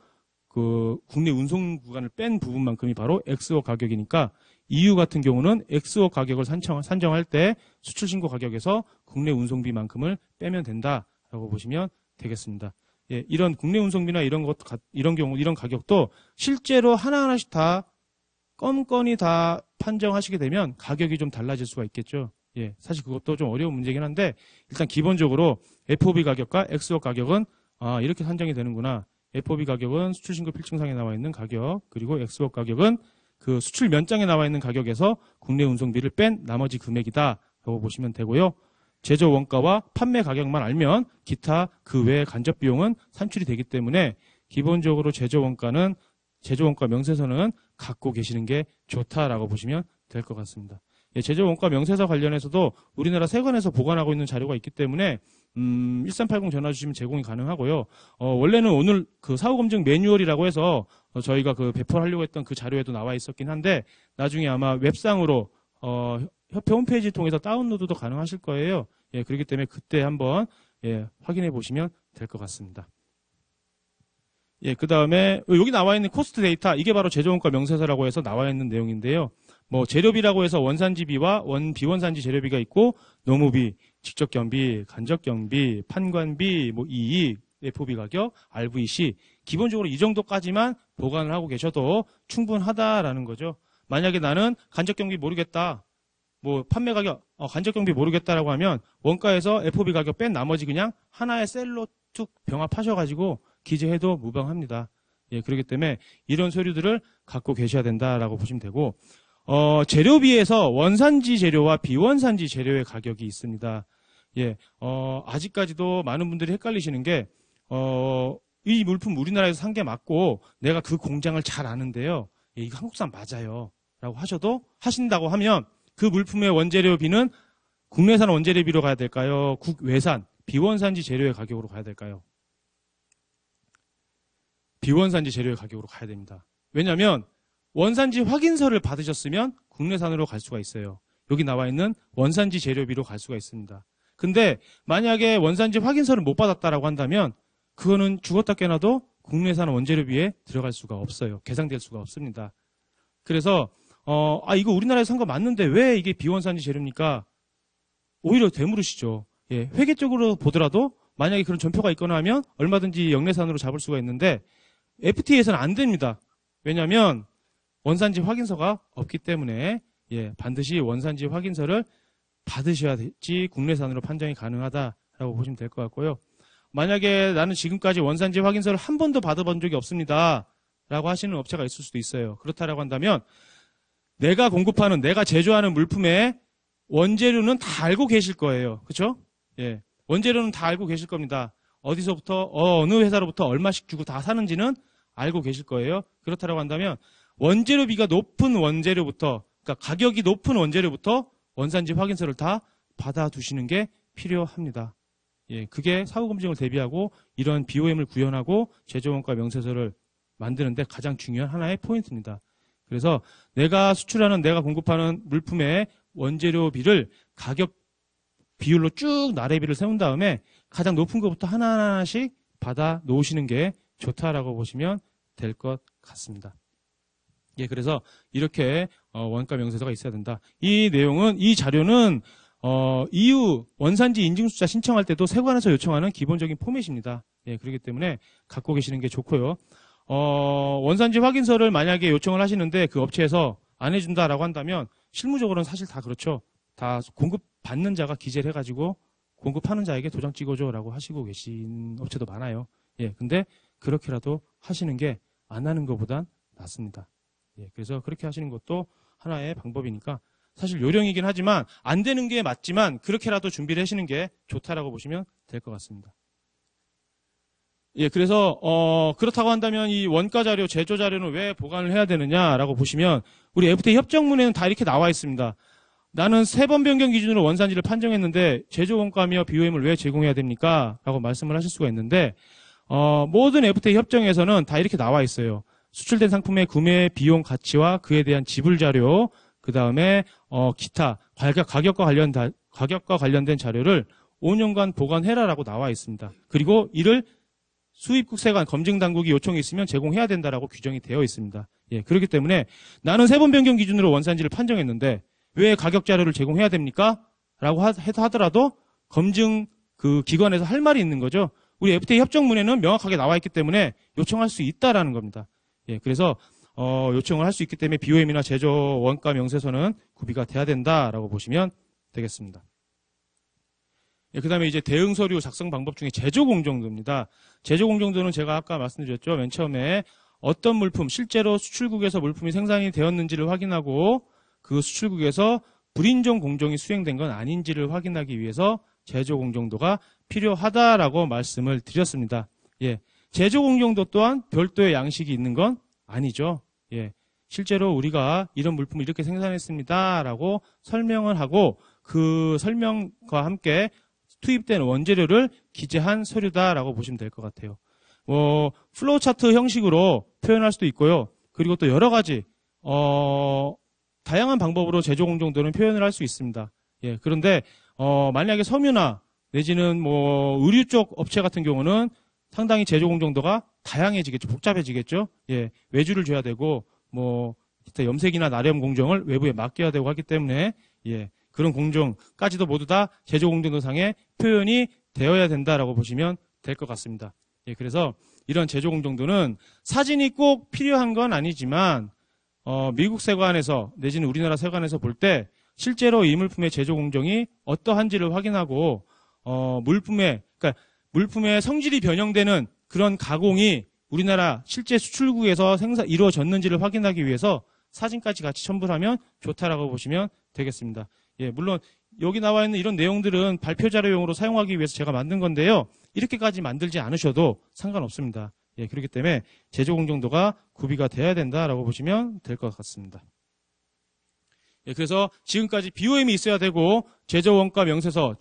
그 국내 운송 구간을 뺀 부분만큼이 바로 XO 가격이니까 EU 같은 경우는 XO 가격을 산정할 때 수출 신고 가격에서 국내 운송비만큼을 빼면 된다라고 보시면 되겠습니다. 예, 이런 국내 운송비나 이런 가격도 실제로 하나하나씩 다 건건이 다 판정하시게 되면 가격이 좀 달라질 수가 있겠죠. 예, 사실 그것도 좀 어려운 문제긴 한데 일단 기본적으로 FOB 가격과 XO 가격은 이렇게 산정이 되는구나. FOB 가격은 수출신고 필증상에 나와 있는 가격, 그리고 XO 가격은 그 수출 면장에 나와 있는 가격에서 국내 운송비를 뺀 나머지 금액이다라고 보시면 되고요. 제조 원가와 판매 가격만 알면 기타 그 외의 간접 비용은 산출이 되기 때문에 기본적으로 제조 원가 명세서는 갖고 계시는 게 좋다라고 보시면 될 것 같습니다. 예, 제조 원가 명세서 관련해서도 우리나라 세관에서 보관하고 있는 자료가 있기 때문에 1380 전화 주시면 제공이 가능하고요. 원래는 오늘 그 사후검증 매뉴얼이라고 해서 저희가 그 배포를 하려고 했던 그 자료에도 나와 있었긴 한데 나중에 아마 웹상으로 협회 홈페이지 통해서 다운로드도 가능하실 거예요. 예, 그렇기 때문에 그때 한번 확인해 보시면 될 것 같습니다. 예, 그 다음에 여기 나와 있는 코스트 데이터, 이게 바로 제조원가 명세서라고 해서 나와 있는 내용인데요. 뭐 재료비라고 해서 원산지비와 비원산지 재료비가 있고 노무비, 직접경비, 간접경비, 판관비, 뭐 이익, FOB 가격, RVC 기본적으로 이 정도까지만 보관을 하고 계셔도 충분하다라는 거죠. 만약에 나는 간접경비 모르겠다, 뭐 판매 가격, 간접경비 모르겠다라고 하면 원가에서 FOB 가격 뺀 나머지 그냥 하나의 셀로 툭 병합하셔가지고 기재해도 무방합니다. 예, 그렇기 때문에 이런 서류들을 갖고 계셔야 된다라고 보시면 되고, 재료비에서 원산지 재료와 비원산지 재료의 가격이 있습니다. 예, 아직까지도 많은 분들이 헷갈리시는 게, 이 물품 우리나라에서 산 게 맞고, 내가 그 공장을 잘 아는데요. 예, 이거 한국산 맞아요. 라고 하신다고 하면, 그 물품의 원재료비는 국내산 원재료비로 가야 될까요? 국외산, 비원산지 재료의 가격으로 가야 될까요? 비원산지 재료의 가격으로 가야 됩니다. 왜냐하면 원산지 확인서를 받으셨으면 국내산으로 갈 수가 있어요. 여기 나와 있는 원산지 재료비로 갈 수가 있습니다. 근데 만약에 원산지 확인서를 못 받았다라고 한다면 그거는 죽었다 깨나도 국내산 원재료비에 들어갈 수가 없어요. 계상될 수가 없습니다. 그래서 이거 우리나라에서 산 거 맞는데 왜 이게 비원산지 재료입니까? 오히려 되물으시죠. 예, 회계적으로 보더라도 만약에 그런 전표가 있거나 하면 얼마든지 영내산으로 잡을 수가 있는데 FTA에서는 안 됩니다. 왜냐하면 원산지 확인서가 없기 때문에 반드시 원산지 확인서를 받으셔야지 국내산으로 판정이 가능하다라고 보시면 될 것 같고요. 만약에 나는 지금까지 원산지 확인서를 한 번도 받아본 적이 없습니다 라고 하시는 업체가 있을 수도 있어요. 그렇다라고 한다면 내가 공급하는, 내가 제조하는 물품의 원재료는 다 알고 계실 거예요. 그렇죠? 예, 원재료는 다 알고 계실 겁니다. 어디서부터 어느 회사로부터 얼마씩 주고 다 사는지는 알고 계실 거예요. 그렇다라고 한다면 원재료비가 높은 원재료부터, 그러니까 가격이 높은 원재료부터 원산지 확인서를 다 받아두시는 게 필요합니다. 예, 그게 사후검증을 대비하고 이런 BOM을 구현하고 제조원가 명세서를 만드는데 가장 중요한 하나의 포인트입니다. 그래서 내가 수출하는, 내가 공급하는 물품의 원재료비를 가격 비율로 쭉 나래비를 세운 다음에 가장 높은 것부터 하나하나씩 받아 놓으시는 게 좋다라고 보시면 될 것 같습니다. 예, 그래서 이렇게 원가 명세서가 있어야 된다. 이 내용은, 이 자료는 EU 원산지 인증수자 신청할 때도 세관에서 요청하는 기본적인 포맷입니다. 예, 그렇기 때문에 갖고 계시는 게 좋고요. 원산지 확인서를 만약에 요청을 하시는데 그 업체에서 안 해준다라고 한다면 실무적으로는 사실 다 그렇죠. 다 공급받는 자가 기재를 해가지고 공급하는 자에게 도장 찍어줘라고 하시고 계신 업체도 많아요. 예, 근데 그렇게라도 하시는 게 안 하는 것보단 낫습니다. 예, 그래서 그렇게 하시는 것도 하나의 방법이니까 사실 요령이긴 하지만 안 되는 게 맞지만 그렇게라도 준비를 하시는 게 좋다라고 보시면 될 것 같습니다. 예, 그래서 그렇다고 한다면 이 원가 자료, 제조 자료는 왜 보관을 해야 되느냐라고 보시면 우리 FTA 협정문에는 다 이렇게 나와 있습니다. 나는 3번 변경 기준으로 원산지를 판정했는데 제조 원가며 BOM을 왜 제공해야 됩니까? 라고 말씀을 하실 수가 있는데 모든 FTA 협정에서는 다 이렇게 나와 있어요. 수출된 상품의 구매 비용 가치와 그에 대한 지불 자료, 그 다음에 기타 가격과 관련된 자료를 5년간 보관해라라고 나와 있습니다. 그리고 이를 수입국 세관 검증 당국이 요청이 있으면 제공해야 된다라고 규정이 되어 있습니다. 예, 그렇기 때문에 나는 3번 변경 기준으로 원산지를 판정했는데 왜 가격 자료를 제공해야 됩니까? 라고 하더라도 검증 그 기관에서 할 말이 있는 거죠. 우리 FTA 협정문에는 명확하게 나와 있기 때문에 요청할 수 있다라는 겁니다. 예, 그래서 요청을 할 수 있기 때문에 BOM이나 제조 원가 명세서는 구비가 돼야 된다라고 보시면 되겠습니다. 예, 그 다음에 이제 대응 서류 작성 방법 중에 제조 공정도입니다. 제조 공정도는 제가 아까 말씀드렸죠. 맨 처음에 어떤 물품, 실제로 수출국에서 물품이 생산이 되었는지를 확인하고 그 수출국에서 불인정 공정이 수행된 건 아닌지를 확인하기 위해서 제조 공정도가 필요하다라고 말씀을 드렸습니다. 예, 제조 공정도 또한 별도의 양식이 있는 건 아니죠. 예, 실제로 우리가 이런 물품을 이렇게 생산했습니다라고 설명을 하고 그 설명과 함께 투입된 원재료를 기재한 서류다라고 보시면 될 것 같아요. 플로우 차트 형식으로 표현할 수도 있고요. 그리고 또 여러 가지 다양한 방법으로 제조 공정도는 표현을 할 수 있습니다. 예, 그런데 만약에 섬유나 내지는 의류 쪽 업체 같은 경우는 상당히 제조 공정도가 다양해지겠죠. 복잡해지겠죠. 예, 외주를 줘야 되고 기타 염색이나 나렴 공정을 외부에 맡겨야 되고 하기 때문에 예, 그런 공정까지도 모두 다 제조 공정도상에 표현이 되어야 된다라고 보시면 될 것 같습니다. 예, 그래서 이런 제조 공정도는 사진이 꼭 필요한 건 아니지만 미국 세관에서 내지는 우리나라 세관에서 볼 때 실제로 이 물품의 제조 공정이 어떠한지를 확인하고 물품의 성질이 변형되는 그런 가공이 우리나라 실제 수출국에서 이루어졌는지를 확인하기 위해서 사진까지 같이 첨부를 하면 좋다라고 보시면 되겠습니다. 예, 물론 여기 나와 있는 이런 내용들은 발표 자료용으로 사용하기 위해서 제가 만든 건데요. 이렇게까지 만들지 않으셔도 상관없습니다. 예, 그렇기 때문에 제조 공정도가 구비가 돼야 된다라고 보시면 될 것 같습니다. 예, 그래서 지금까지 BOM이 있어야 되고 제조 원가 명세서,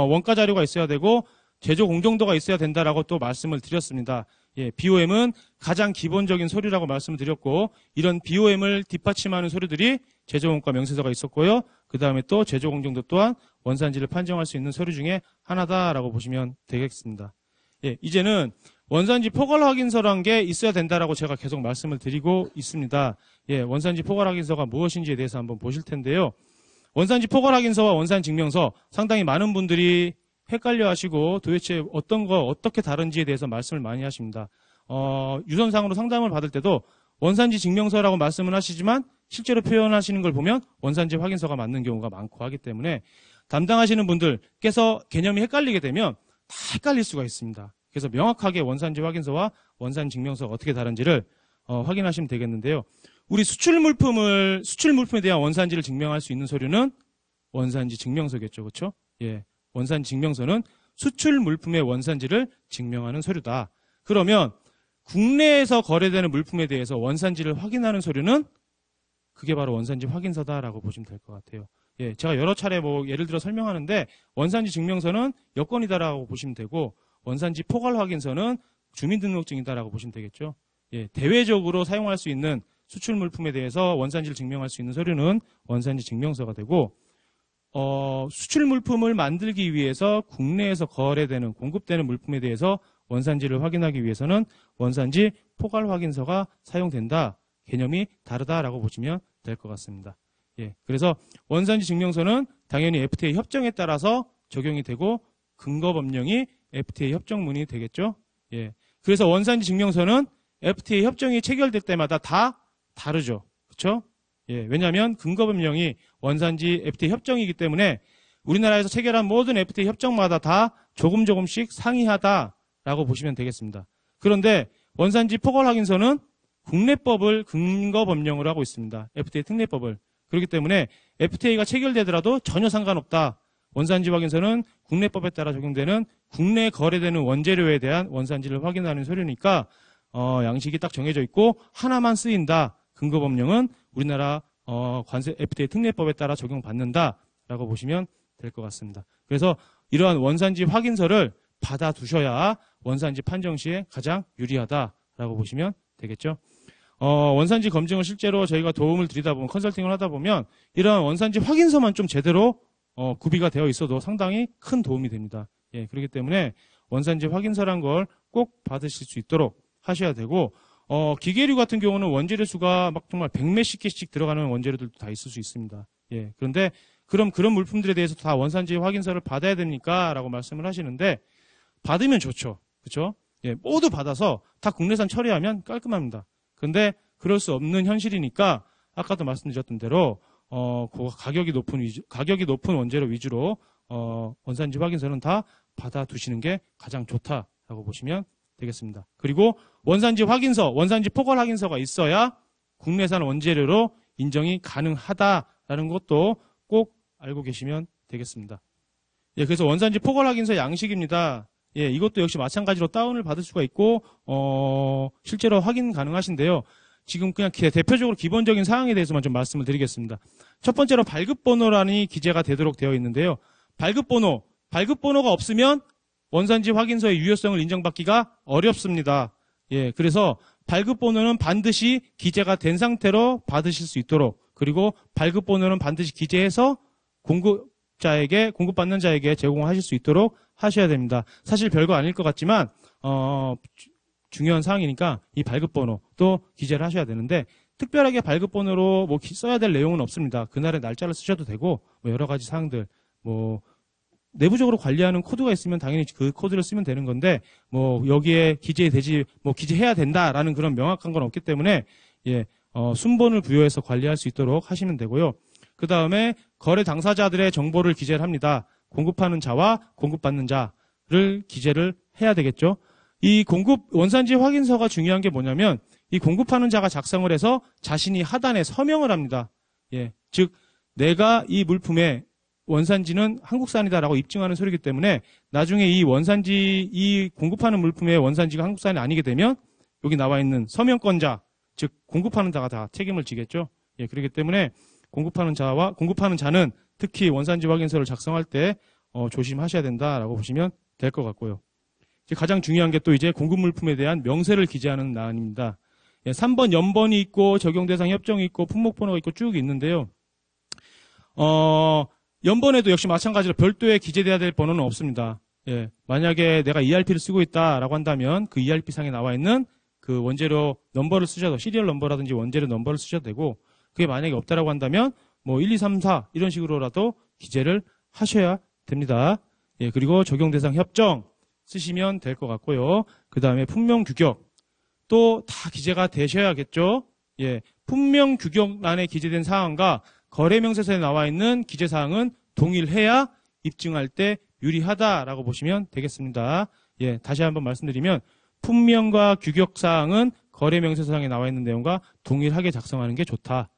원가 자료가 있어야 되고 제조 공정도가 있어야 된다라고 또 말씀을 드렸습니다. 예, BOM은 가장 기본적인 서류라고 말씀을 드렸고 이런 BOM을 뒷받침하는 서류들이 제조 원가 명세서가 있었고요. 그 다음에 또 제조 공정도 또한 원산지를 판정할 수 있는 서류 중에 하나다라고 보시면 되겠습니다. 예, 이제는 원산지 포괄 확인서라는 게 있어야 된다라고 제가 계속 말씀을 드리고 있습니다. 예, 원산지 포괄 확인서가 무엇인지에 대해서 한번 보실 텐데요. 원산지 포괄 확인서와 원산 증명서 상당히 많은 분들이 헷갈려 하시고 도대체 어떤 거 어떻게 다른지에 대해서 말씀을 많이 하십니다. 유선상으로 상담을 받을 때도 원산지 증명서라고 말씀을 하시지만 실제로 표현하시는 걸 보면 원산지 확인서가 맞는 경우가 많고 하기 때문에 담당하시는 분들께서 개념이 헷갈리게 되면 다 헷갈릴 수가 있습니다. 그래서 명확하게 원산지 확인서와 원산 증명서가 어떻게 다른지를 확인하시면 되겠는데요. 우리 수출 물품에 대한 원산지를 증명할 수 있는 서류는 원산지 증명서겠죠. 그렇죠? 예. 원산지 증명서는 수출 물품의 원산지를 증명하는 서류다. 그러면 국내에서 거래되는 물품에 대해서 원산지를 확인하는 서류는 그게 바로 원산지 확인서다라고 보시면 될 것 같아요. 예, 제가 여러 차례 예를 들어 설명하는데 원산지 증명서는 여권이다라고 보시면 되고 원산지 포괄 확인서는 주민등록증이다라고 보시면 되겠죠. 예, 대외적으로 사용할 수 있는 수출 물품에 대해서 원산지를 증명할 수 있는 서류는 원산지 증명서가 되고, 수출 물품을 만들기 위해서 국내에서 거래되는, 공급되는 물품에 대해서 원산지를 확인하기 위해서는 원산지 포괄 확인서가 사용된다. 개념이 다르다라고 보시면 될 것 같습니다. 예, 그래서 원산지 증명서는 당연히 FTA 협정에 따라서 적용이 되고 근거 법령이 FTA 협정문이 되겠죠. 예, 그래서 원산지 증명서는 FTA 협정이 체결될 때마다 다 다르죠. 그렇죠? 예, 왜냐하면 근거 법령이 원산지 FTA 협정이기 때문에 우리나라에서 체결한 모든 FTA 협정마다 다 조금씩 상이하다라고 보시면 되겠습니다. 그런데 원산지 포괄 확인서는 국내법을 근거 법령으로 하고 있습니다. FTA 특례법을. 그렇기 때문에 FTA가 체결되더라도 전혀 상관없다. 원산지 확인서는 국내법에 따라 적용되는 국내 거래되는 원재료에 대한 원산지를 확인하는 서류니까 양식이 딱 정해져 있고 하나만 쓰인다. 근거 법령은 우리나라 관세 FTA 특례법에 따라 적용받는다라고 보시면 될 것 같습니다. 그래서 이러한 원산지 확인서를 받아두셔야 원산지 판정 시에 가장 유리하다라고 보시면 되겠죠. 원산지 검증을 실제로 저희가 도움을 드리다 보면, 컨설팅을 하다 보면 이러한 원산지 확인서만 좀 제대로 구비가 되어 있어도 상당히 큰 도움이 됩니다. 예, 그렇기 때문에 원산지 확인서란 걸 꼭 받으실 수 있도록 하셔야 되고, 기계류 같은 경우는 원재료 수가 막 정말 100몇십 개씩 들어가는 원재료들도 다 있을 수 있습니다. 예, 그런데 그런 물품들에 대해서 다 원산지 확인서를 받아야 됩니까? 라고 말씀을 하시는데, 받으면 좋죠. 그렇죠? 예, 모두 받아서 다 국내산 처리하면 깔끔합니다. 근데 그럴 수 없는 현실이니까 아까도 말씀드렸던 대로 가격이 높은 원재료 위주로 원산지 확인서는 다 받아두시는 게 가장 좋다라고 보시면 되겠습니다. 그리고 원산지 확인서, 원산지 포괄 확인서가 있어야 국내산 원재료로 인정이 가능하다라는 것도 꼭 알고 계시면 되겠습니다. 예, 그래서 원산지 포괄 확인서 양식입니다. 예, 이것도 역시 마찬가지로 다운을 받을 수가 있고, 실제로 확인 가능하신데요. 지금 그냥 대표적으로 기본적인 사항에 대해서만 좀 말씀을 드리겠습니다. 첫 번째로 발급번호란이 기재가 되도록 되어 있는데요. 발급번호가 없으면 원산지 확인서의 유효성을 인정받기가 어렵습니다. 예, 그래서 발급번호는 반드시 기재가 된 상태로 받으실 수 있도록, 그리고 발급번호는 반드시 기재해서 공급받는 자에게 제공하실 수 있도록 하셔야 됩니다. 사실 별거 아닐 것 같지만 중요한 사항이니까 이 발급번호도 기재를 하셔야 되는데, 특별하게 발급번호로 뭐 써야 될 내용은 없습니다. 그날의 날짜를 쓰셔도 되고, 뭐 여러 가지 사항들, 뭐 내부적으로 관리하는 코드가 있으면 당연히 그 코드를 쓰면 되는 건데, 뭐 여기에 기재해야 된다라는 그런 명확한 건 없기 때문에, 예, 순번을 부여해서 관리할 수 있도록 하시면 되고요. 그 다음에 거래 당사자들의 정보를 기재를 합니다. 공급하는 자와 공급받는 자를 기재를 해야 되겠죠. 이 원산지 확인서가 중요한 게 뭐냐면, 이 공급하는 자가 작성을 해서 자신이 하단에 서명을 합니다. 예, 즉 내가 이 물품의 원산지는 한국산이다라고 입증하는 서류이기 때문에 나중에 이 공급하는 물품의 원산지가 한국산이 아니게 되면 여기 나와 있는 서명권자, 즉 공급하는 자가 다 책임을 지겠죠. 예, 그렇기 때문에 공급하는 자는 특히 원산지 확인서를 작성할 때 조심하셔야 된다라고 보시면 될 것 같고요. 가장 중요한 게 또 이제 공급 물품에 대한 명세를 기재하는 나안입니다. 예, 3번 연번이 있고 적용 대상 협정이 있고 품목 번호가 있고 쭉 있는데요. 연번에도 역시 마찬가지로 별도의 기재돼야 될 번호는 없습니다. 예, 만약에 내가 ERP를 쓰고 있다라고 한다면 그 ERP 상에 나와 있는 그 원재료 넘버를 쓰셔도, 시리얼 넘버라든지 원재료 넘버를 쓰셔도 되고, 그게 만약에 없다라고 한다면 뭐 1, 2, 3, 4 이런 식으로라도 기재를 하셔야 됩니다. 예, 그리고 적용 대상 협정 쓰시면 될 것 같고요. 그 다음에 품명 규격 또 다 기재가 되셔야겠죠. 예, 품명 규격란에 기재된 사항과 거래 명세서에 나와 있는 기재 사항은 동일해야 입증할 때 유리하다라고 보시면 되겠습니다. 예, 다시 한번 말씀드리면 품명과 규격 사항은 거래 명세서상에 나와 있는 내용과 동일하게 작성하는 게 좋다.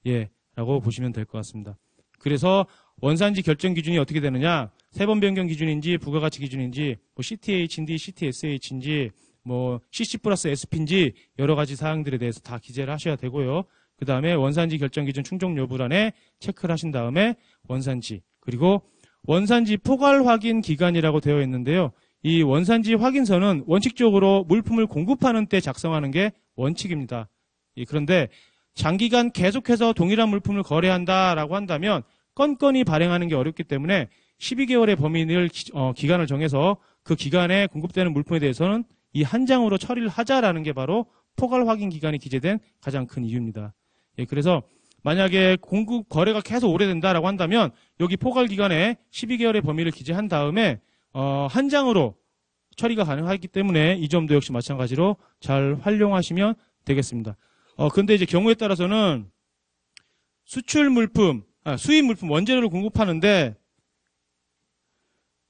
예, 라고 보시면 될 것 같습니다. 그래서 원산지 결정 기준이 어떻게 되느냐? 세번 변경 기준인지 부가가치 기준인지 뭐 CTH인지 CTSH인지 뭐 CC 플러스 SP인지 여러 가지 사항들에 대해서 다 기재를 하셔야 되고요. 그 다음에 원산지 결정 기준 충족 여부란에 체크를 하신 다음에 원산지, 그리고 원산지 포괄 확인 기간이라고 되어 있는데요. 이 원산지 확인서는 원칙적으로 물품을 공급하는 때 작성하는 게 원칙입니다. 그런데 장기간 계속해서 동일한 물품을 거래한다라고 한다면 건건이 발행하는 게 어렵기 때문에 12개월의 범위를 기간을 정해서 그 기간에 공급되는 물품에 대해서는 이 한 장으로 처리를 하자라는 게 바로 포괄 확인 기간이 기재된 가장 큰 이유입니다. 예, 그래서 만약에 공급 거래가 계속 오래된다라고 한다면 여기 포괄 기간에 12개월의 범위를 기재한 다음에 한 장으로 처리가 가능하기 때문에 이 점도 역시 마찬가지로 잘 활용하시면 되겠습니다. 근데 이제 경우에 따라서는 수입 물품 원재료를 공급하는데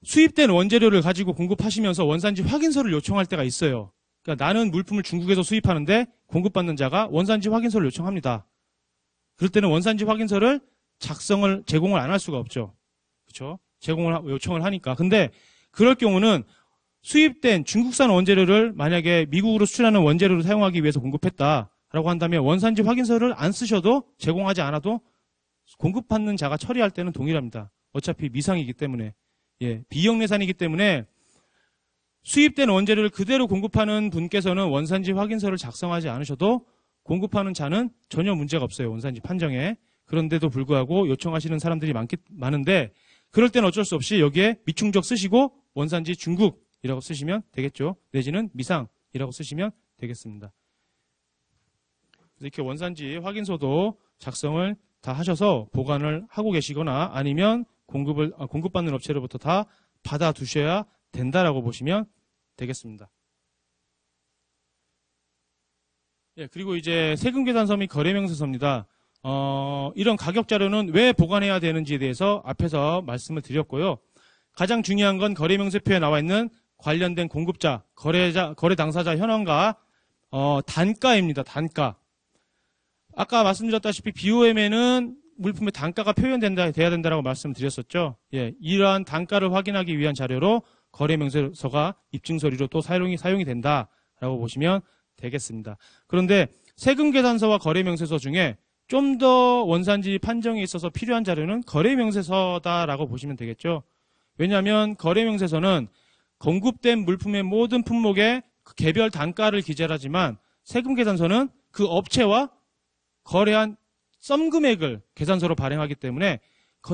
수입된 원재료를 가지고 공급하시면서 원산지 확인서를 요청할 때가 있어요. 그러니까 나는 물품을 중국에서 수입하는데 공급받는 자가 원산지 확인서를 요청합니다. 그럴 때는 원산지 확인서를 제공을 안 할 수가 없죠. 그렇죠? 요청을 하니까. 근데 그럴 경우는 수입된 중국산 원재료를 만약에 미국으로 수출하는 원재료를 사용하기 위해서 공급했다라고 한다면 원산지 확인서를 안 쓰셔도 제공하지 않아도 공급받는 자가 처리할 때는 동일합니다. 어차피 미상이기 때문에. 예, 비영내산이기 때문에 수입된 원재료를 그대로 공급하는 분께서는 원산지 확인서를 작성하지 않으셔도 공급하는 자는 전혀 문제가 없어요. 원산지 판정에. 그런데도 불구하고 요청하시는 사람들이 많은데 그럴 때는 어쩔 수 없이 여기에 미충족 쓰시고 원산지 중국이라고 쓰시면 되겠죠. 내지는 미상이라고 쓰시면 되겠습니다. 이렇게 원산지 확인서도 작성을 다 하셔서 보관을 하고 계시거나 아니면 공급받는 업체로부터 다 받아두셔야 된다라고 보시면 되겠습니다. 예, 그리고 이제 세금계산서 및 거래명세서입니다. 이런 가격 자료는 왜 보관해야 되는지에 대해서 앞에서 말씀을 드렸고요. 가장 중요한 건 거래명세표에 나와 있는 관련된 공급자, 거래 당사자 현황과 단가입니다. 단가. 아까 말씀드렸다시피 BOM에는 물품의 단가가 돼야 된다라고 말씀드렸었죠. 예, 이러한 단가를 확인하기 위한 자료로 거래명세서가 입증서류로 또 사용이 된다라고 보시면 되겠습니다. 그런데 세금계산서와 거래명세서 중에 좀 더 원산지 판정에 있어서 필요한 자료는 거래명세서다라고 보시면 되겠죠. 왜냐하면 거래명세서는 공급된 물품의 모든 품목의 개별 단가를 기재하지만 세금계산서는 그 업체와 거래한 썸 금액을 계산서로 발행하기 때문에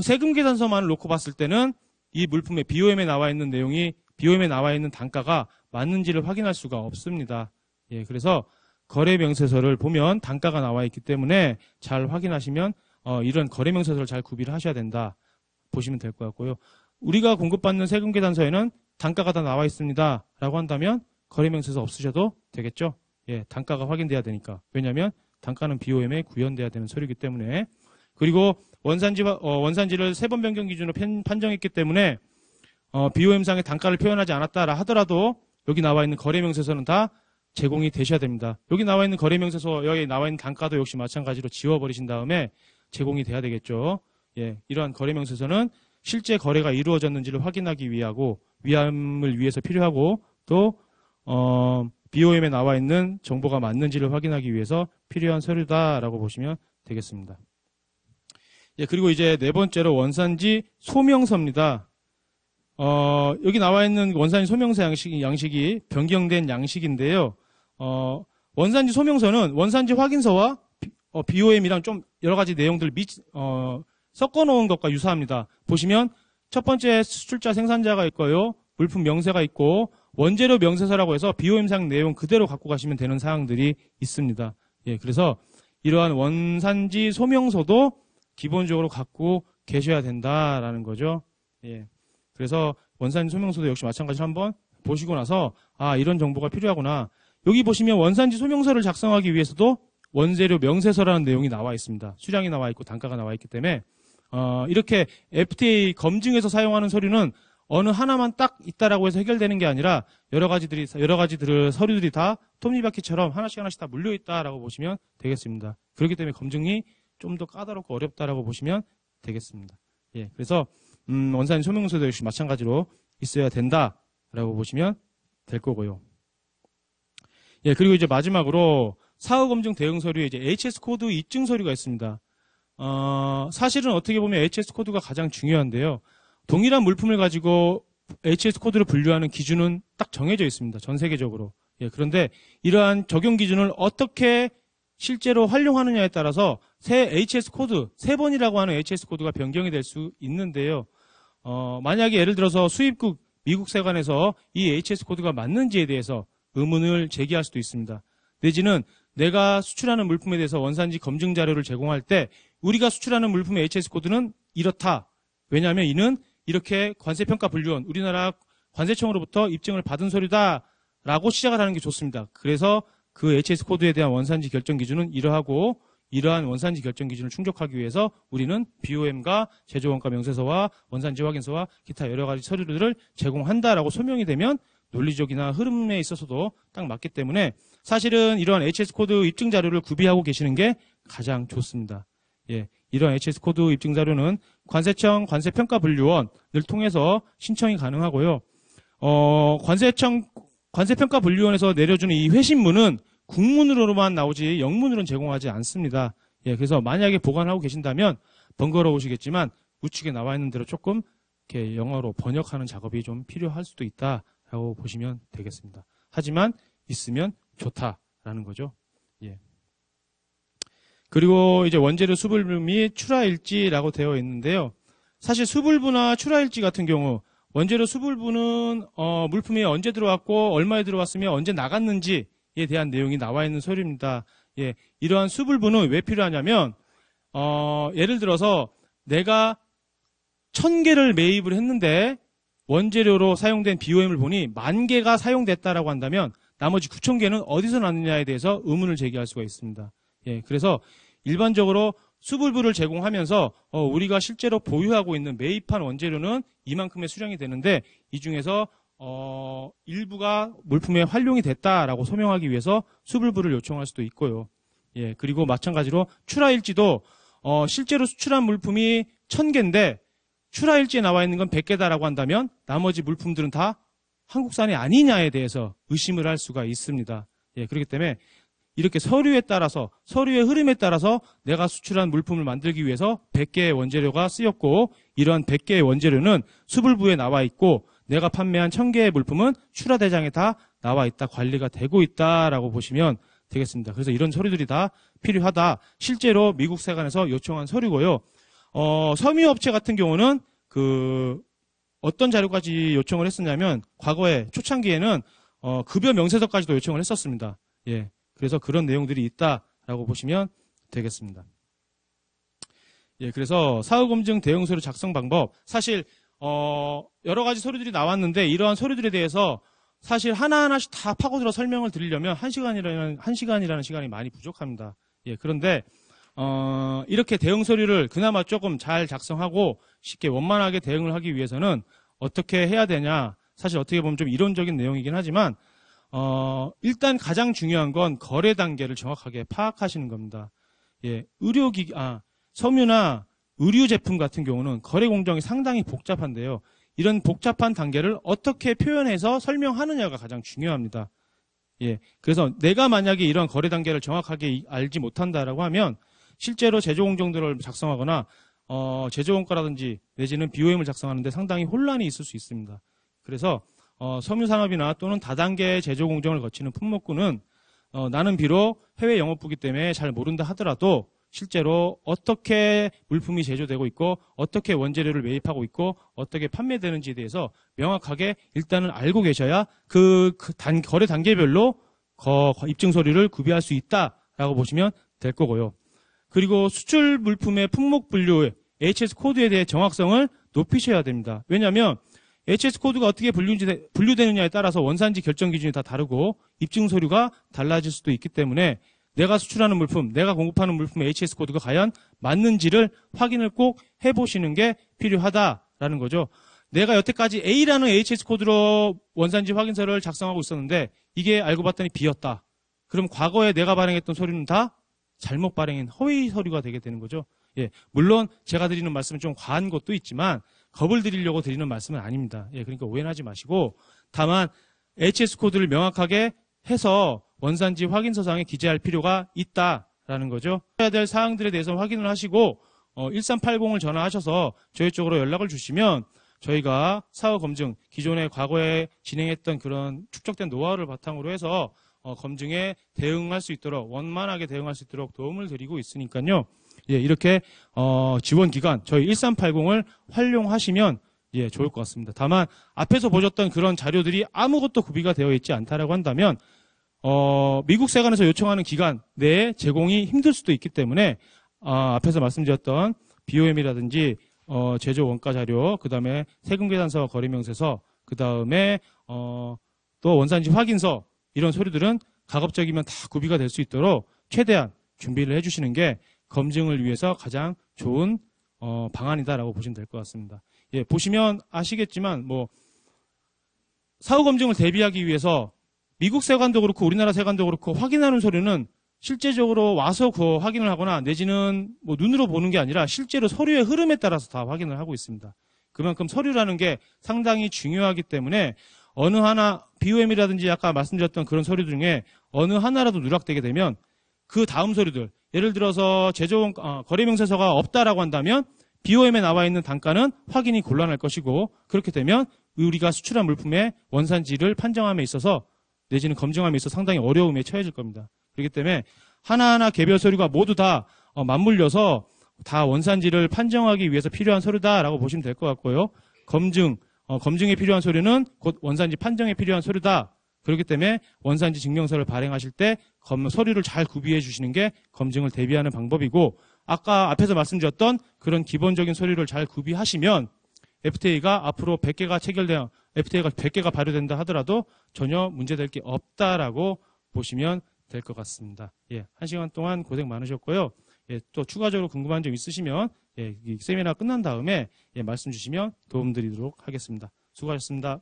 세금계산서만을 놓고 봤을 때는 이 물품의 BOM에 나와 있는 내용이 BOM에 나와 있는 단가가 맞는지를 확인할 수가 없습니다. 예, 그래서 거래명세서를 보면 단가가 나와 있기 때문에 잘 확인하시면 이런 거래명세서를 잘 구비를 하셔야 된다 보시면 될 것 같고요. 우리가 공급받는 세금계산서에는 단가가 다 나와 있습니다 라고 한다면 거래명세서 없으셔도 되겠죠. 예, 단가가 확인돼야 되니까. 왜냐하면 단가는 BOM에 구현돼야 되는 서류이기 때문에. 그리고 원산지를 3번 변경 기준으로 판정했기 때문에 BOM상의 단가를 표현하지 않았다라 하더라도 여기 나와 있는 거래명세서는 다 제공이 되셔야 됩니다. 여기 나와 있는 거래명세서, 여기 나와 있는 단가도 역시 마찬가지로 지워버리신 다음에 제공이 돼야 되겠죠. 예, 이러한 거래명세서는 실제 거래가 이루어졌는지를 확인하기 위함을 위해서 필요하고 또 BOM에 나와 있는 정보가 맞는지를 확인하기 위해서 필요한 서류다라고 보시면 되겠습니다. 예, 그리고 이제 네 번째로 원산지 소명서입니다. 여기 나와 있는 원산지 소명서 양식이 변경된 양식인데요. 원산지 소명서는 원산지 확인서와 BOM이랑 좀 여러 가지 내용들 섞어 놓은 것과 유사합니다. 보시면 첫 번째 수출자 생산자가 있고요. 물품 명세가 있고 원재료 명세서라고 해서 BOM상 내용 그대로 갖고 가시면 되는 사항들이 있습니다. 예, 그래서 이러한 원산지 소명서도 기본적으로 갖고 계셔야 된다라는 거죠. 예. 그래서 원산지 소명서도 역시 마찬가지로 한번 보시고 나서 이런 정보가 필요하구나. 여기 보시면 원산지 소명서를 작성하기 위해서도 원재료 명세서라는 내용이 나와 있습니다. 수량이 나와 있고 단가가 나와 있기 때문에 이렇게 FTA 검증에서 사용하는 서류는 어느 하나만 딱 있다라고 해서 해결되는 게 아니라 여러 가지들을 서류들이 다 톱니바퀴처럼 하나씩 다 물려 있다라고 보시면 되겠습니다. 그렇기 때문에 검증이 좀 더 까다롭고 어렵다라고 보시면 되겠습니다. 예, 그래서 원산지 소명서도 역시 마찬가지로 있어야 된다라고 보시면 될 거고요. 예, 그리고 이제 마지막으로 사후검증 대응 서류에 이제 HS 코드 입증 서류가 있습니다. 사실은 어떻게 보면 HS 코드가 가장 중요한데요. 동일한 물품을 가지고 HS 코드를 분류하는 기준은 딱 정해져 있습니다. 전 세계적으로. 예, 그런데 이러한 적용 기준을 어떻게 실제로 활용하느냐에 따라서 새 HS 코드, 3번이라고 하는 HS 코드가 변경이 될 수 있는데요. 만약에 예를 들어서 수입국 미국 세관에서 이 HS 코드가 맞는지에 대해서 의문을 제기할 수도 있습니다. 내지는 내가 수출하는 물품에 대해서 원산지 검증 자료를 제공할 때 우리가 수출하는 물품의 HS 코드는 이렇다. 왜냐하면 이는 이렇게 관세평가분류원, 우리나라 관세청으로부터 입증을 받은 서류다라고 시작을 하는 게 좋습니다. 그래서 그 HS 코드에 대한 원산지 결정 기준은 이러하고 이러한 원산지 결정 기준을 충족하기 위해서 우리는 BOM과 제조원가 명세서와 원산지 확인서와 기타 여러 가지 서류들을 제공한다라고 소명이 되면 논리적이나 흐름에 있어서도 딱 맞기 때문에 사실은 이러한 HS 코드 입증 자료를 구비하고 계시는 게 가장 좋습니다. 예, 이러한 HS 코드 입증 자료는 관세청 관세평가분류원을 통해서 신청이 가능하고요. 관세청 관세평가분류원에서 내려주는 이 회신문은 국문으로만 나오지 영문으로는 제공하지 않습니다. 예, 그래서 만약에 보관하고 계신다면 번거로우시겠지만 우측에 나와 있는 대로 조금 이렇게 영어로 번역하는 작업이 좀 필요할 수도 있다라고 보시면 되겠습니다. 하지만 있으면 좋다라는 거죠. 예. 그리고 이제 원재료 수불부 및 출하일지라고 되어 있는데요. 사실 수불부나 출하일지 같은 경우 원재료 수불부는 물품이 언제 들어왔고 얼마에 들어왔으며 언제 나갔는지에 대한 내용이 나와 있는 서류입니다. 예, 이러한 수불부는 왜 필요하냐면 예를 들어서 내가 1000개를 매입을 했는데 원재료로 사용된 BOM을 보니 10,000개가 사용됐다라고 한다면 나머지 9,000개는 어디서 났느냐에 대해서 의문을 제기할 수가 있습니다. 예, 그래서 일반적으로 수불부를 제공하면서 우리가 실제로 보유하고 있는 매입한 원재료는 이만큼의 수량이 되는데 이 중에서 일부가 물품에 활용이 됐다라고 소명하기 위해서 수불부를 요청할 수도 있고요. 예, 그리고 마찬가지로 출하일지도 실제로 수출한 물품이 1000개인데 출하일지에 나와 있는 건 100개다라고 한다면 나머지 물품들은 다 한국산이 아니냐에 대해서 의심을 할 수가 있습니다. 예, 그렇기 때문에 이렇게 서류에 따라서 서류의 흐름에 따라서 내가 수출한 물품을 만들기 위해서 100개의 원재료가 쓰였고 이런 100개의 원재료는 수불부에 나와 있고 내가 판매한 1000개의 물품은 출하대장에 다 나와 있다, 관리가 되고 있다라고 보시면 되겠습니다. 그래서 이런 서류들이 다 필요하다. 실제로 미국 세관에서 요청한 서류고요. 섬유업체 같은 경우는 어떤 자료까지 요청을 했었냐면 과거에 초창기에는 급여 명세서까지도 요청을 했었습니다. 예. 그래서 그런 내용들이 있다라고 보시면 되겠습니다. 예, 그래서 사후검증 대응서류 작성 방법. 사실, 여러 가지 서류들이 나왔는데 이러한 서류들에 대해서 사실 하나하나씩 다 파고들어 설명을 드리려면 1시간이라는 시간이 많이 부족합니다. 예, 그런데, 이렇게 대응 서류를 그나마 조금 잘 작성하고 쉽게 원만하게 대응을 하기 위해서는 어떻게 해야 되냐. 사실 어떻게 보면 좀 이론적인 내용이긴 하지만, 일단 가장 중요한 건 거래 단계를 정확하게 파악하시는 겁니다. 예, 섬유나 의류 제품 같은 경우는 거래 공정이 상당히 복잡한데요. 이런 복잡한 단계를 어떻게 표현해서 설명하느냐가 가장 중요합니다. 예, 그래서 내가 만약에 이런 거래 단계를 정확하게 알지 못한다라고 하면 실제로 제조 공정들을 작성하거나 제조원가라든지 내지는 BOM을 작성하는데 상당히 혼란이 있을 수 있습니다. 그래서 섬유산업이나 또는 다단계 제조 공정을 거치는 품목군은 나는 비록 해외 영업부기 때문에 잘 모른다 하더라도 실제로 어떻게 물품이 제조되고 있고 어떻게 원재료를 매입하고 있고 어떻게 판매되는지에 대해서 명확하게 일단은 알고 계셔야 거래 단계별로 입증 서류를 구비할 수 있다라고 보시면 될 거고요. 그리고 수출 물품의 품목 분류 HS 코드에 대해 정확성을 높이셔야 됩니다. 왜냐하면 HS 코드가 어떻게 분류되느냐에 따라서 원산지 결정 기준이 다 다르고 입증 서류가 달라질 수도 있기 때문에 내가 수출하는 물품, 내가 공급하는 물품의 HS 코드가 과연 맞는지를 확인을 꼭 해보시는 게 필요하다라는 거죠. 내가 여태까지 A라는 HS 코드로 원산지 확인서를 작성하고 있었는데 이게 알고 봤더니 B였다. 그럼 과거에 내가 발행했던 서류는 다 잘못 발행인 허위 서류가 되게 되는 거죠. 예, 물론 제가 드리는 말씀은 좀 과한 것도 있지만 겁을 드리려고 드리는 말씀은 아닙니다. 예, 그러니까 오해는 하지 마시고 다만 HS 코드를 명확하게 해서 원산지 확인서상에 기재할 필요가 있다라는 거죠. 해야 될 사항들에 대해서 확인을 하시고 1380을 전화하셔서 저희 쪽으로 연락을 주시면 저희가 사후 검증, 기존에 과거에 진행했던 그런 축적된 노하우를 바탕으로 해서 검증에 대응할 수 있도록 원만하게 대응할 수 있도록 도움을 드리고 있으니까요. 예, 이렇게 지원 기관 저희 1380을 활용하시면 예, 좋을 것 같습니다. 다만 앞에서 보셨던 그런 자료들이 아무것도 구비가 되어 있지 않다라고 한다면 미국 세관에서 요청하는 기간 내에 제공이 힘들 수도 있기 때문에 앞에서 말씀드렸던 BOM이라든지 제조 원가 자료, 그다음에 세금 계산서, 거래명세서, 그다음에 또 원산지 확인서 이런 서류들은 가급적이면 다 구비가 될 수 있도록 최대한 준비를 해주시는 게 검증을 위해서 가장 좋은 방안이다라고 보시면 될 것 같습니다. 예, 보시면 아시겠지만 사후 검증을 대비하기 위해서 미국 세관도 그렇고 우리나라 세관도 그렇고 확인하는 서류는 실제적으로 와서 그 확인을 하거나 내지는 눈으로 보는 게 아니라 실제로 서류의 흐름에 따라서 다 확인을 하고 있습니다. 그만큼 서류라는 게 상당히 중요하기 때문에 어느 하나 BOM이라든지 아까 말씀드렸던 그런 서류 중에 어느 하나라도 누락되게 되면 그 다음 서류들 예를 들어서 거래명세서가 없다라고 한다면 BOM에 나와 있는 단가는 확인이 곤란할 것이고 그렇게 되면 우리가 수출한 물품의 원산지를 판정함에 있어서 내지는 검증함에 있어서 상당히 어려움에 처해질 겁니다. 그렇기 때문에 하나하나 개별 서류가 모두 다 맞물려서 다 원산지를 판정하기 위해서 필요한 서류다라고 보시면 될 것 같고요. 검증에 필요한 서류는 곧 원산지 판정에 필요한 서류다. 그렇기 때문에 원산지 증명서를 발행하실 때 서류를 잘 구비해 주시는 게 검증을 대비하는 방법이고 아까 앞에서 말씀드렸던 그런 기본적인 서류를 잘 구비하시면 FTA가 앞으로 100개가 FTA가 100개가 발효된다 하더라도 전혀 문제될 게 없다라고 보시면 될 것 같습니다. 예, 1시간 동안 고생 많으셨고요. 예, 또 추가적으로 궁금한 점 있으시면 이 세미나 끝난 다음에 말씀 주시면 도움드리도록 하겠습니다. 수고하셨습니다.